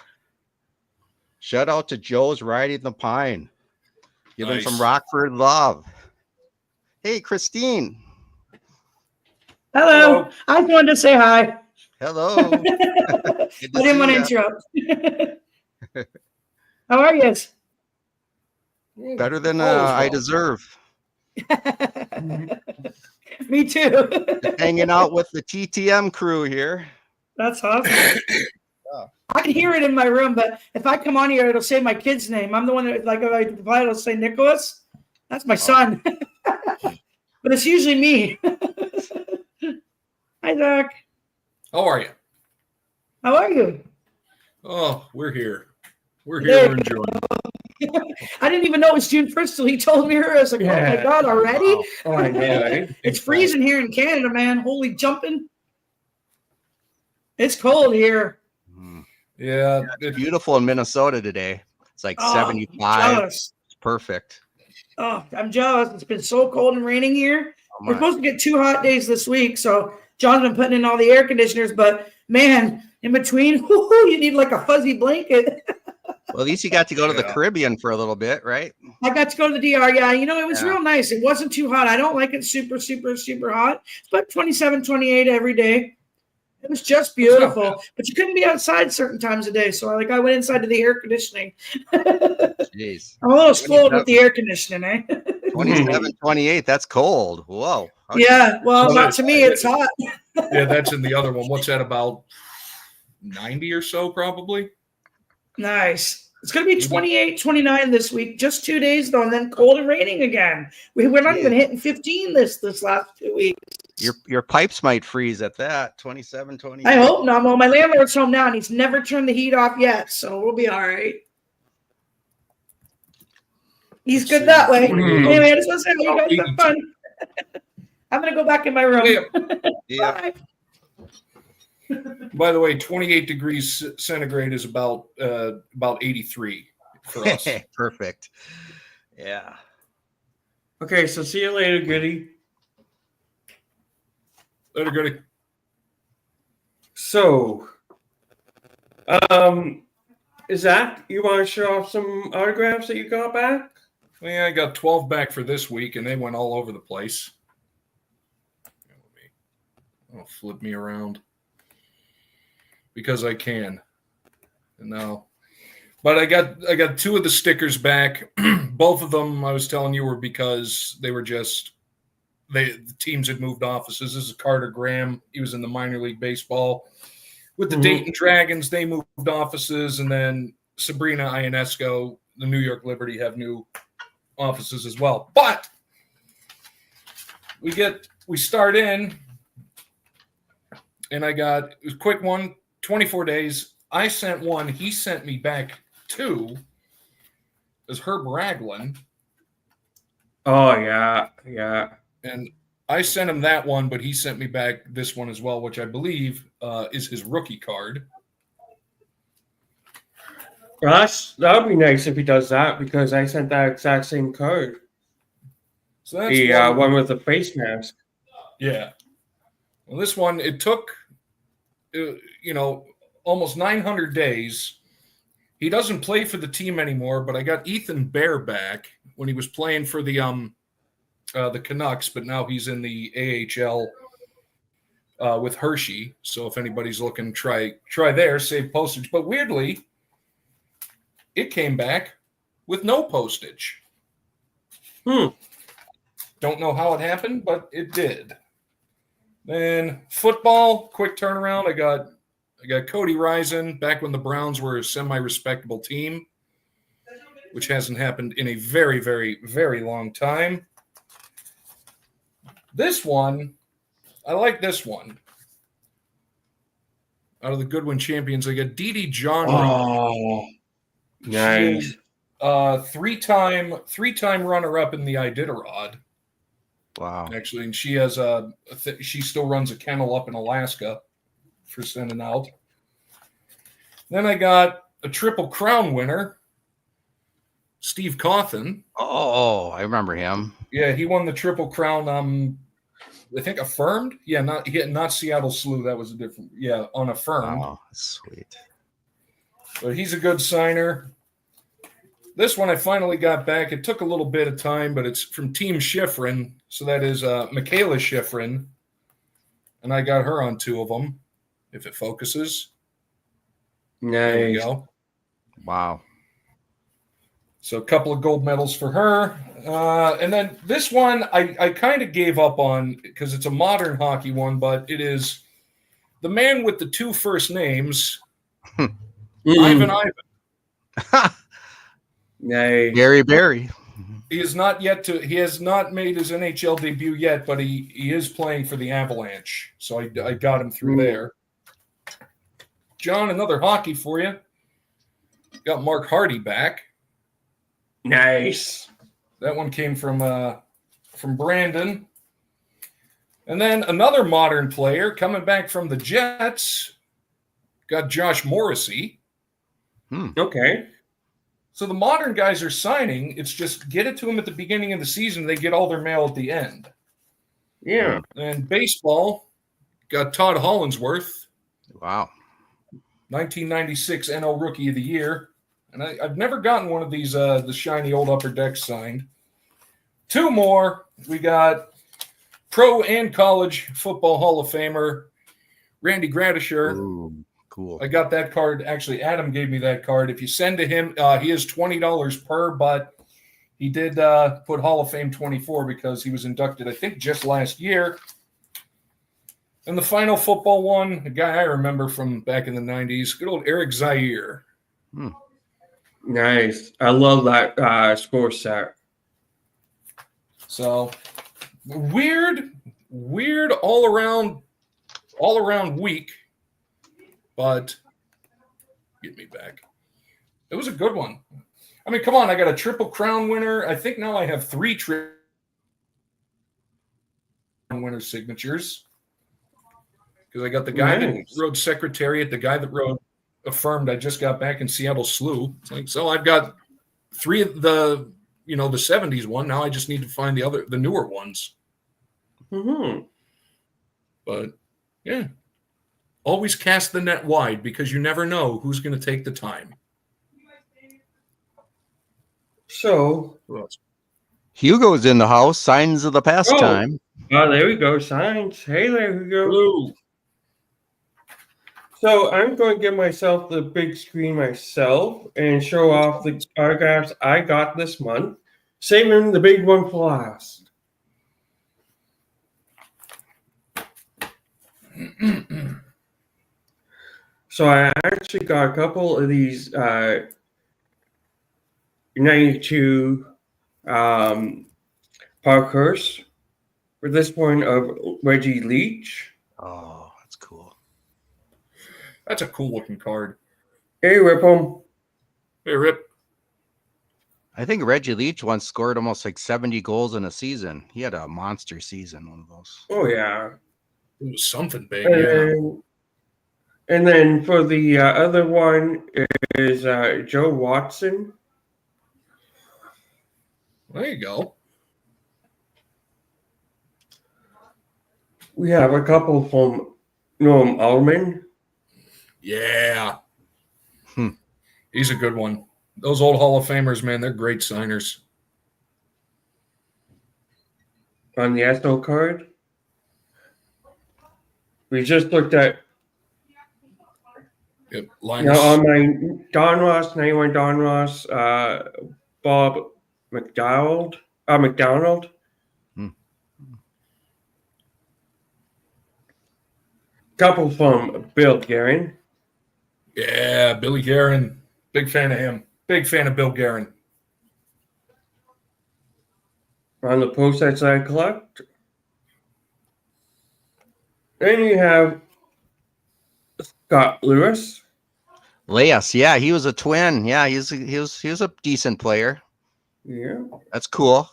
Shout out to Joe's Riding the Pine. Giving some Rockford love. Hey, Christine. Hello. I just wanted to say hi. Hello. I didn't want to interrupt. How are you? Better than I deserve. Me too. Hanging out with the TTM crew here. That's awesome. I can hear it in my room, but if I come on here, it'll say my kid's name. I'm the one that, like, if I reply, it'll say Nicholas. That's my son. But it's usually me. Hi, Zach. How are you? How are you? Oh, we're here. We're here. We're enjoying it. I didn't even know it was June 1st till he told me her. I was like, oh my God, already? Wow. Oh, I know. It's freezing here in Canada, man. Holy jumping. It's cold here. Yeah. It's beautiful in Minnesota today. It's like 75. It's perfect. Oh, I'm jealous. It's been so cold and raining here. We're supposed to get 2 hot days this week, so John's been putting in all the air conditioners, but man, in between, you need like a fuzzy blanket. Well, at least you got to go to the Caribbean for a little bit, right? I got to go to the DR. Yeah, you know, it was real nice. It wasn't too hot. I don't like it super, super, super hot. It's about 27, 28 every day. It was just beautiful, but you couldn't be outside certain times of day. So I went inside to the air conditioning. Jeez. I'm a little spoiled with the air conditioning, eh? 27, 28. That's cold. Whoa. Okay. Yeah. Well, not to me. It's hot. Yeah, that's in the other one. What's that, about 90 or so, probably? Nice. It's going to be 28, 29 this week. Just 2 days, though, and then cold and raining again. We're not even hitting 15 this last 2 weeks. Your pipes might freeze at that. 27, 28. I hope not. Well, my landlord's home now, and he's never turned the heat off yet, so we'll be all right. He's good that way. Anyway, I just want to say, you guys have fun. I'm going to go back in my room. Yeah. Bye. By the way, 28 degrees centigrade is about 83 for us. Perfect. Yeah. Okay, so see you later, Goody. Later, Goody. So, Zach, you want to show off some autographs that you got back? Yeah, I got 12 back for this week, and they went all over the place. Oh, flip me around because I can. No, but I got 2 of the stickers back. Both of them, I was telling you, were because they were just the teams had moved offices. This is Carter Graham. He was in the minor league baseball with the Dayton Dragons. They moved offices, and then Sabrina Ionesco, the New York Liberty, have new offices as well. But we start in, and I got a quick one, 24 days. I sent one. He sent me back 2 as Herb Ragland. Oh, yeah. And I sent him that one, but he sent me back this one as well, which I believe is his rookie card. Well, that would be nice if he does that, because I sent that exact same card. So that's the one with the face mask. Yeah. Well, this one, it took, almost 900 days. He doesn't play for the team anymore, but I got Ethan Bear back when he was playing for the Canucks, but now he's in the AHL with Hershey. So if anybody's looking, try there, save postage. But weirdly, it came back with no postage. Don't know how it happened, but it did. Then football, quick turnaround. I got Cody Risen back when the Browns were a semi-respectable team, which hasn't happened in a very, very, very long time. This one, I like this one. Out of the Goodwin champions, I got Dee Dee John. Oh, nice. Three-time runner-up in the Iditarod. Wow. Actually, and she has she still runs a kennel up in Alaska for sending out. Then I got a Triple Crown winner, Steve Cawthon. Oh, I remember him. Yeah, he won the Triple Crown. I think affirmed. Yeah, not Seattle Slew. That was a different. Yeah, on affirmed. Oh, sweet. But he's a good signer. This one I finally got back. It took a little bit of time, but it's from Team Schifrin. So that is Michaela Schifrin. And I got her on 2 of them, if it focuses. Nice. There we go. Wow. So a couple of gold medals for her. And then this one I kind of gave up on because it's a modern hockey one, but it is the man with the 2 first names, Ivan. Nice. Gary Barry. He has not made his NHL debut yet, but he is playing for the Avalanche. So I got him through there. John, another hockey for you. Got Mark Hardy back. Nice. That one came from Brandon. And then another modern player coming back from the Jets. Got Josh Morrissey. Okay. So the modern guys are signing. It's just get it to them at the beginning of the season. They get all their mail at the end. Yeah. And baseball got Todd Hollinsworth. Wow. 1996 NL Rookie of the Year. And I've never gotten one of these, the shiny old upper decks signed. 2 more. We got Pro and College Football Hall of Famer Randy Gradisher. Ooh, cool. I got that card. Actually, Adam gave me that card. If you send to him, he is $20 per, but he did put Hall of Fame 24 because he was inducted, I think, just last year. And the final football one, a guy I remember from back in the 90s, good old Eric Zaire. Nice. I love that sports set. So weird all around week, but get me back. It was a good one. I mean, come on, I got a Triple Crown winner. I think now I have 3 Triple Crown winner signatures. Because I got the guy that rode Secretariat, the guy that rode Affirmed. I just got back in Seattle Slew. So I've got 3 of the the 70s one. Now I just need to find the newer ones. Mm-hmm. But yeah, always cast the net wide because you never know who's going to take the time. So, Hugo's in the house. Signs of the pastime. there we go. Signs. Hey there, Hugo. Hello. So I'm going to give myself the big screen myself and show off the autographs I got this month, saving the big one for last. So I actually got a couple of these 92 Parkhurst. For this one of Reggie Leach. Oh, that's cool. That's a cool looking card. Hey, Rip 'em. Hey, Rip. I think Reggie Leach once scored almost like 70 goals in a season. He had a monster season, one of those. Oh, yeah. It was something big, yeah. And then for the other one is Joe Watson. There you go. We have a couple from Norm Allman. Yeah. He's a good one. Those old Hall of Famers, man, they're great signers. On the SO card. We just looked at, Yep, Linus. on my Don Ross, 91 Don Ross, Bob McDonald. Couple from Bill Guerin. Yeah, Billy Guerin. Big fan of him. Big fan of Bill Guerin. On the postcards I collect. Then you have Scott Lewis. Leas, yeah, he was a twin. Yeah, he was a decent player. Yeah. That's cool.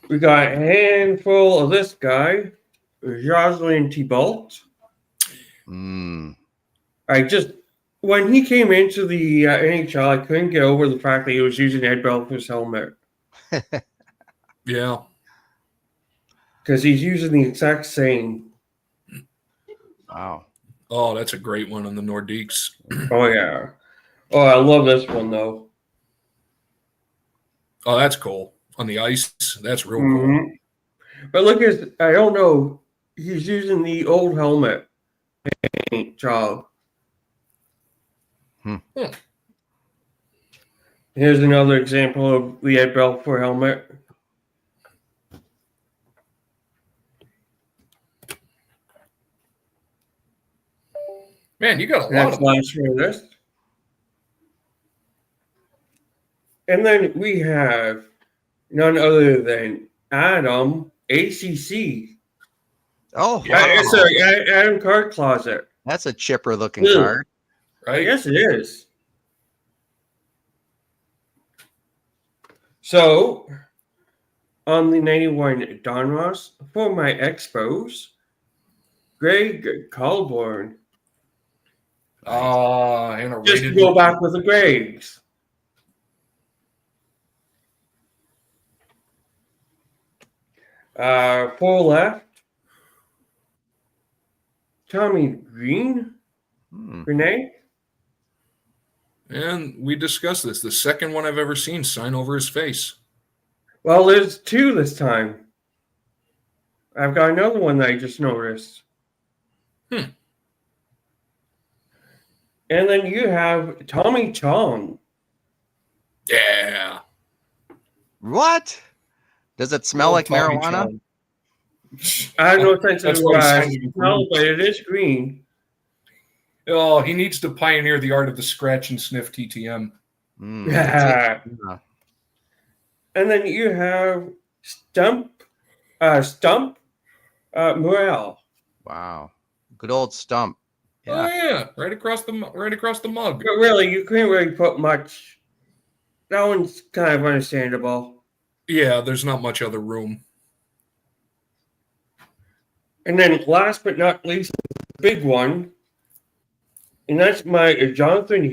We got a handful of this guy, Jocelyn Thibault. When he came into the NHL, I couldn't get over the fact that he was using Ed Belfour's helmet. Yeah. Because he's using the exact same. Wow. Oh, that's a great one on the Nordiques. Oh, yeah. Oh, I love this one, though. Oh, that's cool. On the ice, that's real cool. Mm-hmm. But look at, I don't know, he's using the old helmet paint job. Here's another example of the Ed Belfour helmet. Man, you got a lot That's of last for this. And then we have none other than Adam ACC. Oh, Sorry, Adam Card Closet. that's a chipper looking card. right? Yes, it is. So, on the 91 Don Ross, for my Expos, Greg Colborn. And a Just rated go back with the Gregs. Four left. Tommy Green. Renee. And we discussed this. The second one I've ever seen sign over his face. Well, there's two this time. I've got another one that I just noticed. And then you have Tommy Chong. Yeah. What? Does it smell like Tommy marijuana? Chong. I have no sense of That's why I'm smell, but it is green. Oh, he needs to pioneer the art of the scratch and sniff TTM. Yeah. And then you have Stump Morel. Wow. Good old Stump. Oh yeah, right across the mug. But really, you couldn't really put much. That one's kind of understandable. Yeah, there's not much other room. And then last but not least, the big one. And that's my Jonathan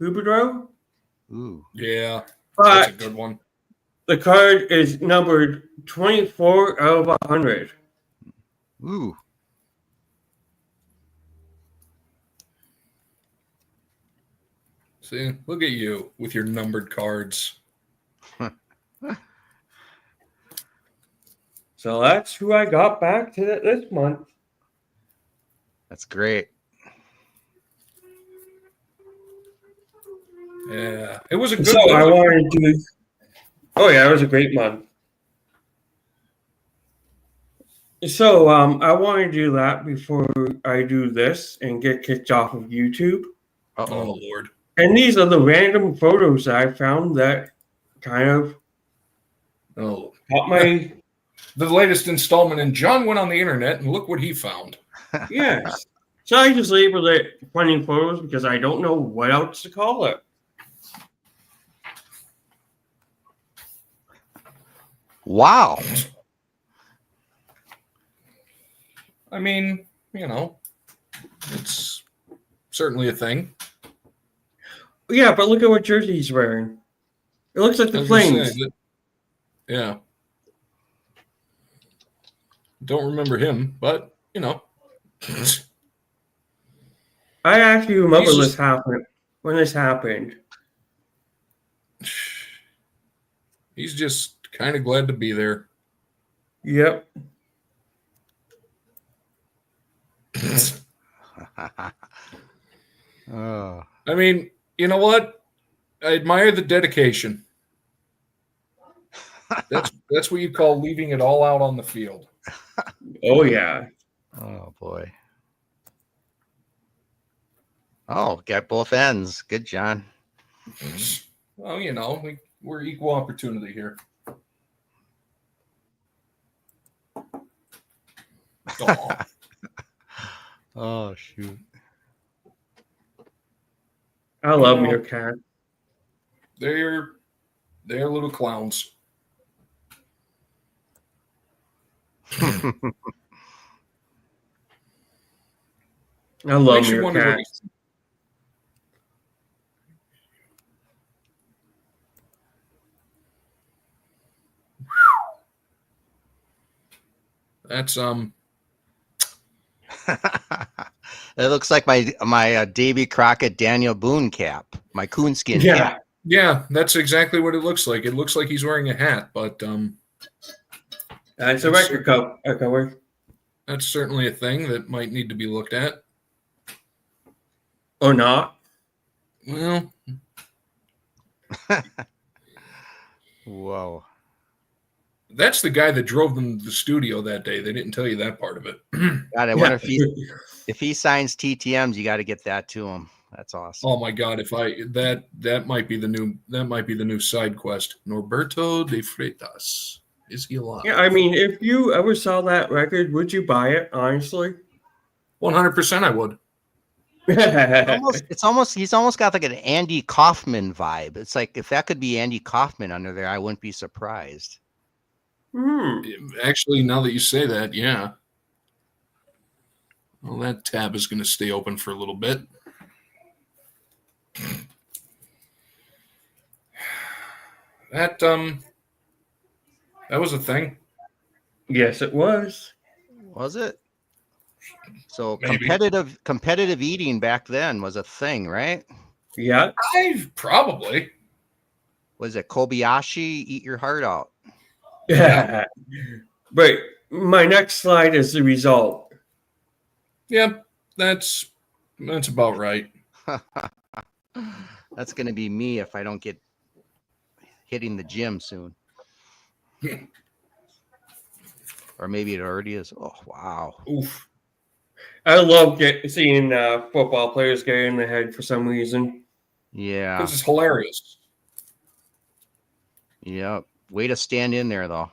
Huberdeau. Ooh. Yeah. That's a But good one. the card is numbered 24 out of 100. Ooh. See, look at you with your numbered cards. So that's who I got back to this month. That's great. Yeah, it was a good. So I wanted to. Oh yeah, it was a great month. So I want to do that before I do this and get kicked off of YouTube. Oh Uh-oh. Lord! And these are the random photos that I found that kind of Oh, caught my the latest installment in John went on the internet and look what he found. yes. So I just labeled it funny photos because I don't know what else to call it. Wow. I mean, you know, it's certainly a thing. Yeah, but look at what jersey he's wearing. It looks like I the was gonna Flames. say that- yeah. Don't remember him, but you know. I actually remember He's this just- happened when this happened. He's just kind of glad to be there. Yep. Oh. I mean, you know what? I admire the dedication. That's what you call leaving it all out on the field. Oh yeah. Oh boy. Oh, got both ends. Good, John. Well, you know, we're equal opportunity here. Aw. Oh shoot. I love No. Meerkat. They're little clowns. I love Makes you wonder what Meerkat. That's It looks like my Davy Crockett Daniel Boone cap, my coonskin Yeah. cap. yeah, that's exactly what it looks like. It looks like he's wearing a hat, but It's a record cover. that's certainly a thing that might need to be looked at. Or not. Well, Whoa. that's the guy that drove them to the studio that day. They didn't tell you that part of it. God, I wonder if he signs TTMs, you got to get that to him. That's awesome. Oh my God! If that might be the new side quest. Norberto de Freitas, is he alive? Yeah, I mean, if you ever saw that record, would you buy it, honestly? 100%. I would. He's almost got like an Andy Kaufman vibe. It's like if that could be Andy Kaufman under there, I wouldn't be surprised. Actually, now that you say that, yeah. Well, that tab is going to stay open for a little bit. That was a thing. Yes, it was. Was it? So Maybe. competitive eating back then was a thing, right? Yeah. Probably. Was it Kobayashi? Eat your heart out. Yeah. But my next slide is the result. Yep, that's about right. That's going to be me if I don't get hitting the gym soon. Or maybe it already is. Oh, wow. Oof. I love seeing football players get in the head for some reason. Yeah. This is hilarious. Yep. Way to stand in there, though.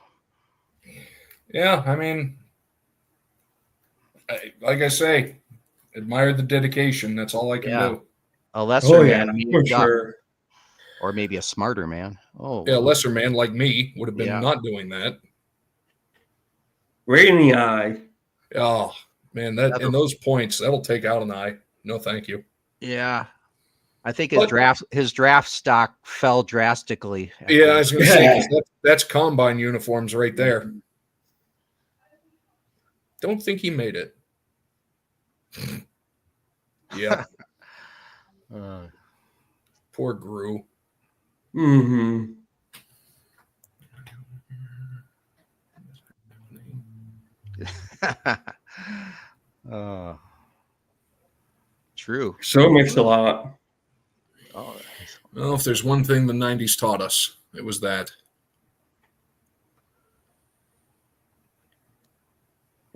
Yeah, I mean, like I say, admire the dedication. That's all I can do. A lesser man, for sure. Or maybe a smarter man. Oh, Yeah, a lesser man like me would have been Yeah. not doing that. Right in the eye. Oh man, that and those points that'll take out an eye. No, thank you. yeah. I think his draft stock fell drastically. Yeah, I was going to say, 'cause that's combine uniforms right there. Don't think he made it. Yeah. Poor Gru. Mm-hmm. True. So makes a lot. Oh, Well, if there's one thing the 90s taught us, it was that.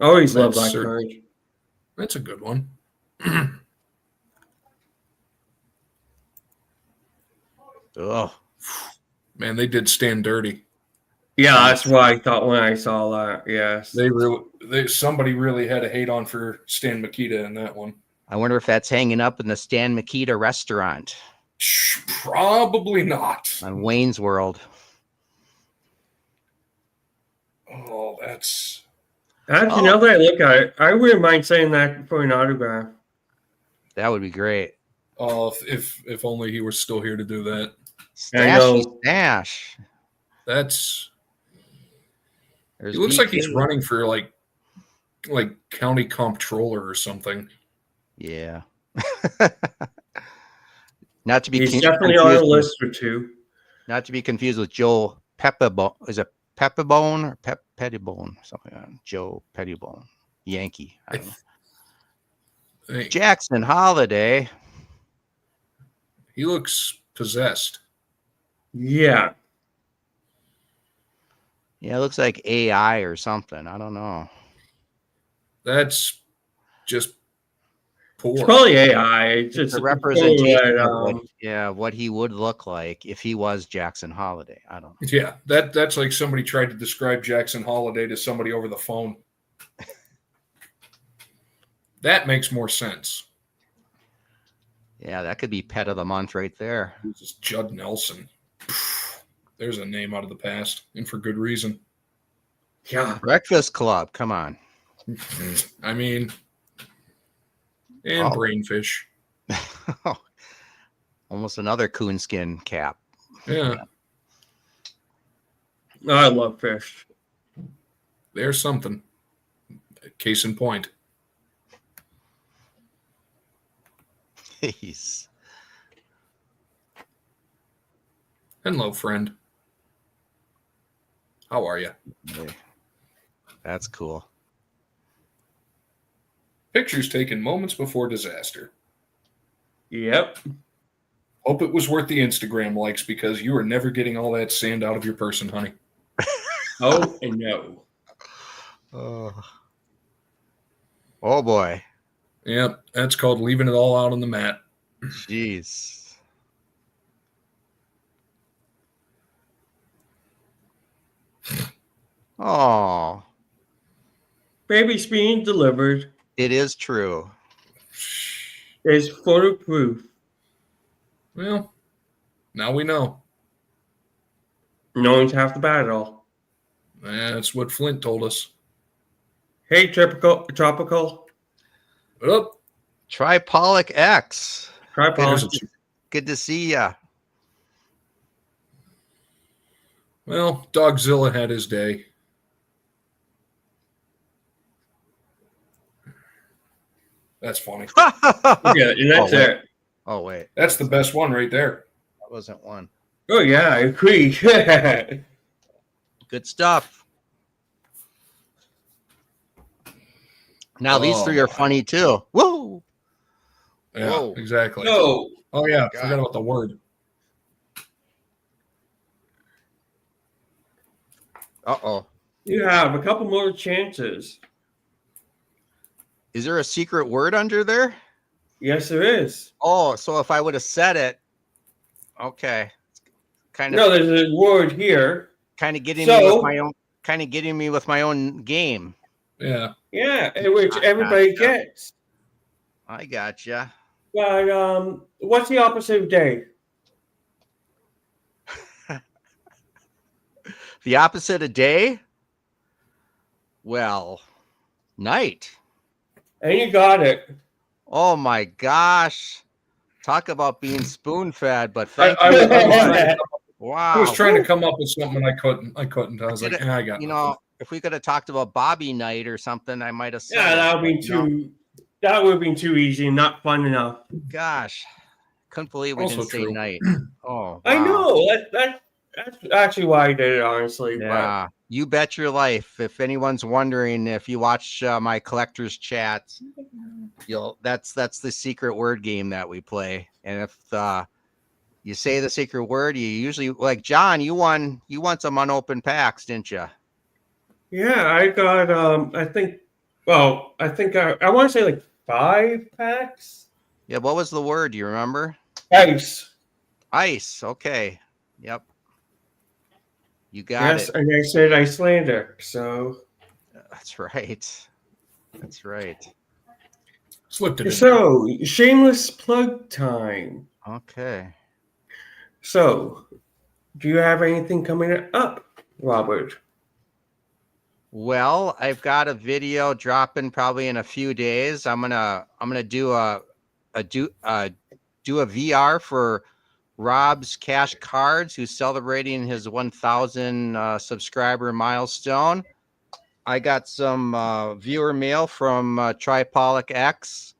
Always love That's that card. That's a good one. oh, Man, they did Stan dirty. Yeah, that's what I thought when I saw that. Yes. Somebody really had a hate on for Stan Mikita in that one. I wonder if that's hanging up in the Stan Mikita restaurant. Probably not. On Wayne's World. Oh, that's... Actually, now that I look at it, I wouldn't mind saying that for an autograph. That would be great. Oh, if only he were still here to do that. Stashy Stash. That's... There's He looks BK. like he's running for like county comptroller or something. Yeah. Not to be He's definitely on a list or two. Not to be confused with Joe Pettibone. Is it Pettibone or Pettibone? Something like that. Joe Pettibone. Yankee. I don't know. Jackson Holiday. He looks possessed. Yeah. Yeah, it looks like AI or something. I don't know. That's just poor. It's probably AI. It's It's just a representation of that, what he would look like if he was Jackson Holiday. I don't know. Yeah, that's like somebody tried to describe Jackson Holiday to somebody over the phone. That makes more sense. Yeah, that could be pet of the month right there. This is Judd Nelson. There's a name out of the past, and for good reason. Yeah. Breakfast Club. Come on. I mean, and Brainfish. Almost another coonskin cap. Yeah. I love fish. There's something. Case in point. Jeez. Hello, friend. How are you? That's cool. Pictures taken moments before disaster. Yep. Hope it was worth the Instagram likes because you are never getting all that sand out of your person, honey. Oh, and no. Oh boy. Yep, that's called leaving it all out on the mat. Jeez. Oh, Baby's being delivered. it is true. Is photo proof. Well, now we know. No one's half the battle. That's what Flint told us. Hey, tropical. What up? Tripollic X. Tripod. Good to see ya. Well, Dogzilla had his day. That's funny. Yeah, and that's it. Oh, wait. That's the best one right there. That wasn't one. Oh, yeah, I agree. Good stuff. Now, these three are funny, too. Whoa. Yeah, Whoa. exactly. No. Oh, yeah. God. Forgot about the word. Uh-oh. You have a couple more chances. Is there a secret word under there? Yes, there is. Oh, so if I would have said it, okay. Kind No, of there's a word here. kind of getting me with my own game. Yeah. Yeah, which everybody gets. I gotcha. But what's the opposite of day? The opposite of day? Well, night. And you got it. Oh my gosh. Talk about being spoon-fed, but I, thank I, you was, so I, was trying much. to, I was Wow. trying to come up with something and I couldn't. I was like, I got You nothing. know, if we could have talked about Bobby night or something, I might have said Yeah, it, that would be but, you know, too. That would have been too easy and not fun enough. gosh, couldn't believe we Also didn't say true. night. Oh, I wow. know that's actually why I did it, honestly. Yeah, you bet your life. If anyone's wondering, if you watch my collector's chats, that's the secret word game that we play. And if you say the secret word, you usually, like John, you won some unopened packs, didn't you? Yeah, I got I think I want to say like 5 packs. Yeah, what was the word? Do you remember? Ice. Ice. Okay. Yep. You got Yes, it. and I said Icelandic, so That's right. That's right. Slipped it in. so shameless plug time. Okay. So, do you have anything coming up, Robert? Well, I've got a video dropping probably in a few days. I'm gonna do a VR for Rob's Cash Cards, who's celebrating his 1,000 subscriber milestone. I got some viewer mail from Tripolic X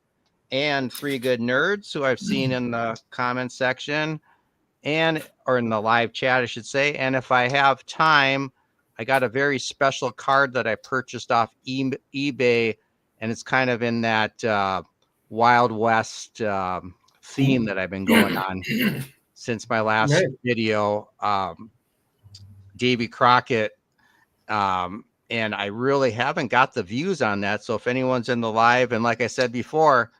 and Three Good Nerds, who I've seen in the comment section or in the live chat, I should say. And if I have time, I got a very special card that I purchased off eBay, and it's kind of in that Wild West theme that I've been going on since my last video, Davy Crockett. And I really haven't got the views on that. So if anyone's in the live, and like I said before,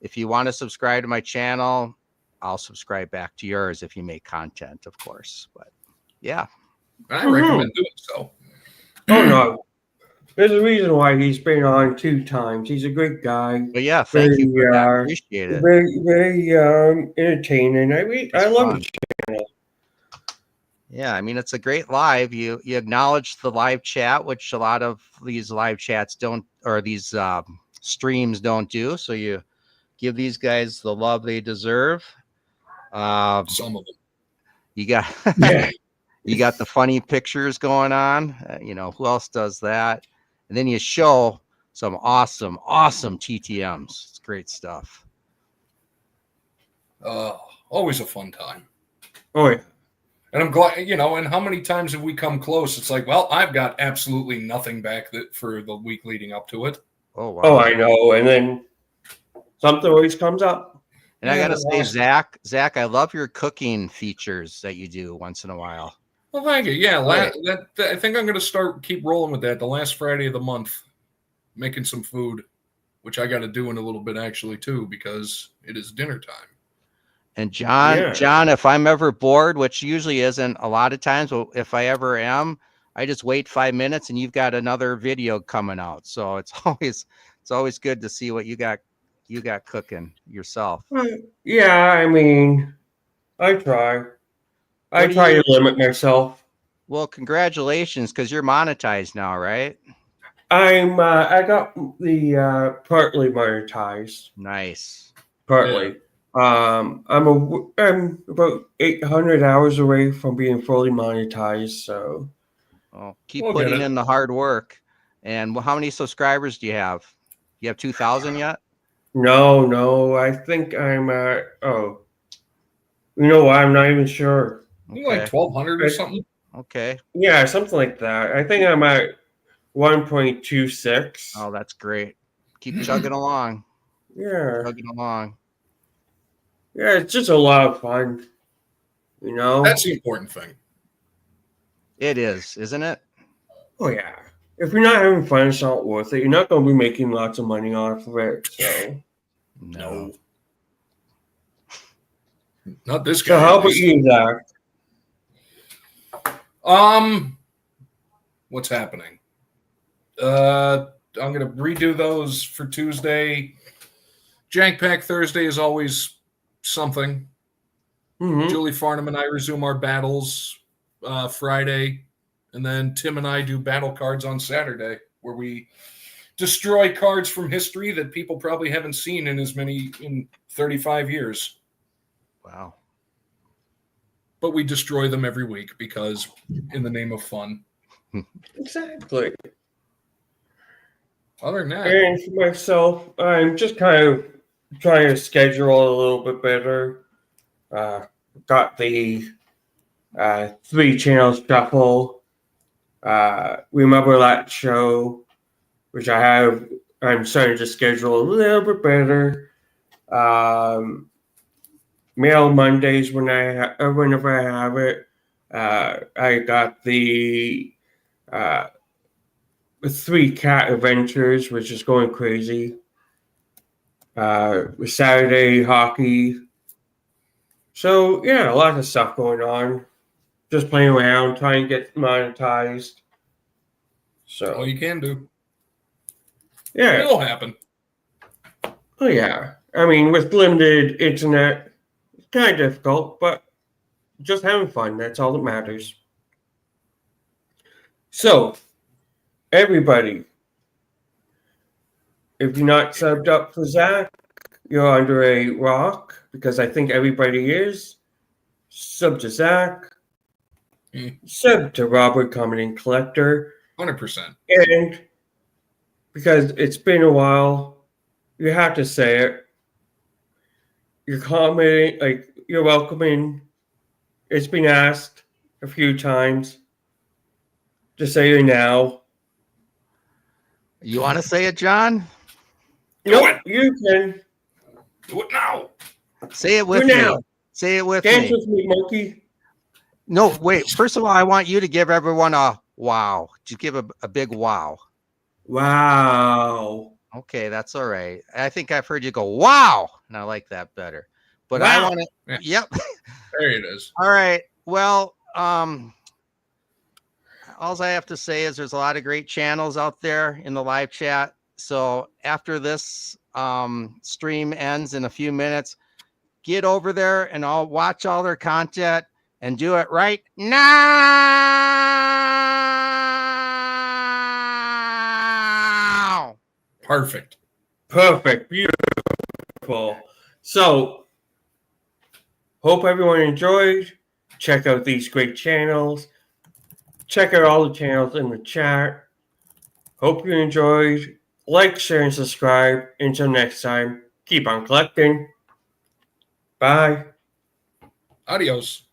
if you want to subscribe to my channel, I'll subscribe back to yours if you make content, of course. But yeah. I recommend doing so. Oh no. There's a reason why he's been on 2 times. He's a great guy. But yeah, thank you for that. Appreciate it. Very entertaining. I love fun. his channel. Yeah, I mean, it's a great live. You acknowledge the live chat, which a lot of these live chats don't, or these streams don't do. So you give these guys the love they deserve. Some of them. You got you got the funny pictures going on. Who else does that? And then you show some awesome TTMs. It's great stuff. Always a fun time. Oh yeah. And I'm glad, and how many times have we come close? It's like, well, I've got absolutely nothing back for the week leading up to it. Oh, wow. Oh, I know. And then something always comes up. And I got to say, Zach, I love your cooking features that you do once in a while. Well, thank you. Yeah, I think I'm going to keep rolling with that the last Friday of the month, making some food, which I got to do in a little bit actually too, because it is dinner time. And John, if I'm ever bored, which usually isn't a lot of times, but if I ever am, I just wait 5 minutes and you've got another video coming out. So it's always good to see what you got cooking yourself. Yeah, I mean, I try. I try to limit myself. Well, congratulations, because you're monetized now, right? I got the partly monetized. Nice. Partly. Yeah. I'm about 800 hours away from being fully monetized. So, keep putting in the hard work. And how many subscribers do you have? You have 2,000 yet? No. I think I'm at. Oh, you know what? I'm not even sure. Okay. Like 1,200 or something. Okay. Yeah, something like that. I think I'm at 1.26. Oh, that's great. Keep chugging along. Yeah. Chugging along. Yeah, it's just a lot of fun. That's the important thing. It is, isn't it? Oh yeah. If you're not having fun, it's not worth it. You're not going to be making lots of money off of it. So no. Not this guy. So how about you, Zach? What's happening? I'm gonna redo those for Tuesday. Jank Pack Thursday is always something. Mm-hmm. Julie Farnham and I resume our battles Friday, and then Tim and I do battle cards on Saturday, where we destroy cards from history that people probably haven't seen in 35 years. Wow. But we destroy them every week because in the name of fun. Exactly. Other than that, And for myself, I'm just kind of trying to schedule a little bit better. Got the 3 channel shuffle. Remember that show, which I'm starting to schedule a little bit better. Mail Mondays whenever I have it. I got the 3 cat adventures, which is going crazy. Saturday hockey. So yeah, a lot of stuff going on. Just playing around, trying to get monetized. So all you can do. yeah, It'll happen. oh yeah. I mean, with limited internet, it's kind of difficult, but just having fun. That's all that matters. So everybody, if you're not subbed up for Zach, you're under a rock because I think everybody is. Sub to Zach. Sub to Robert Commenting Collector. 100%. And because it's been a while, you have to say it. You're commenting, like, you're welcoming. It's been asked a few times. Just say it now. You want to say it, John? Nope, you can. Do it now. Say it with Do me. now. Say it with Dance me. with me, monkey. No, wait. First of all, I want you to give everyone a wow. Just give a big wow. Wow. Okay, that's all right. I think I've heard you go, wow. And I like that better. But I Wow. want to, Yeah. yep. There it is. All right. Well, all I have to say is there's a lot of great channels out there in the live chat. So after this stream ends in a few minutes, get over there and I'll watch all their content and do it right now. Perfect. Perfect. Beautiful. So, hope everyone enjoyed. Check out these great channels. Check out all the channels in the chat. Hope you enjoyed. Like, share, and subscribe. Until next time, keep on collecting. Bye. Adios.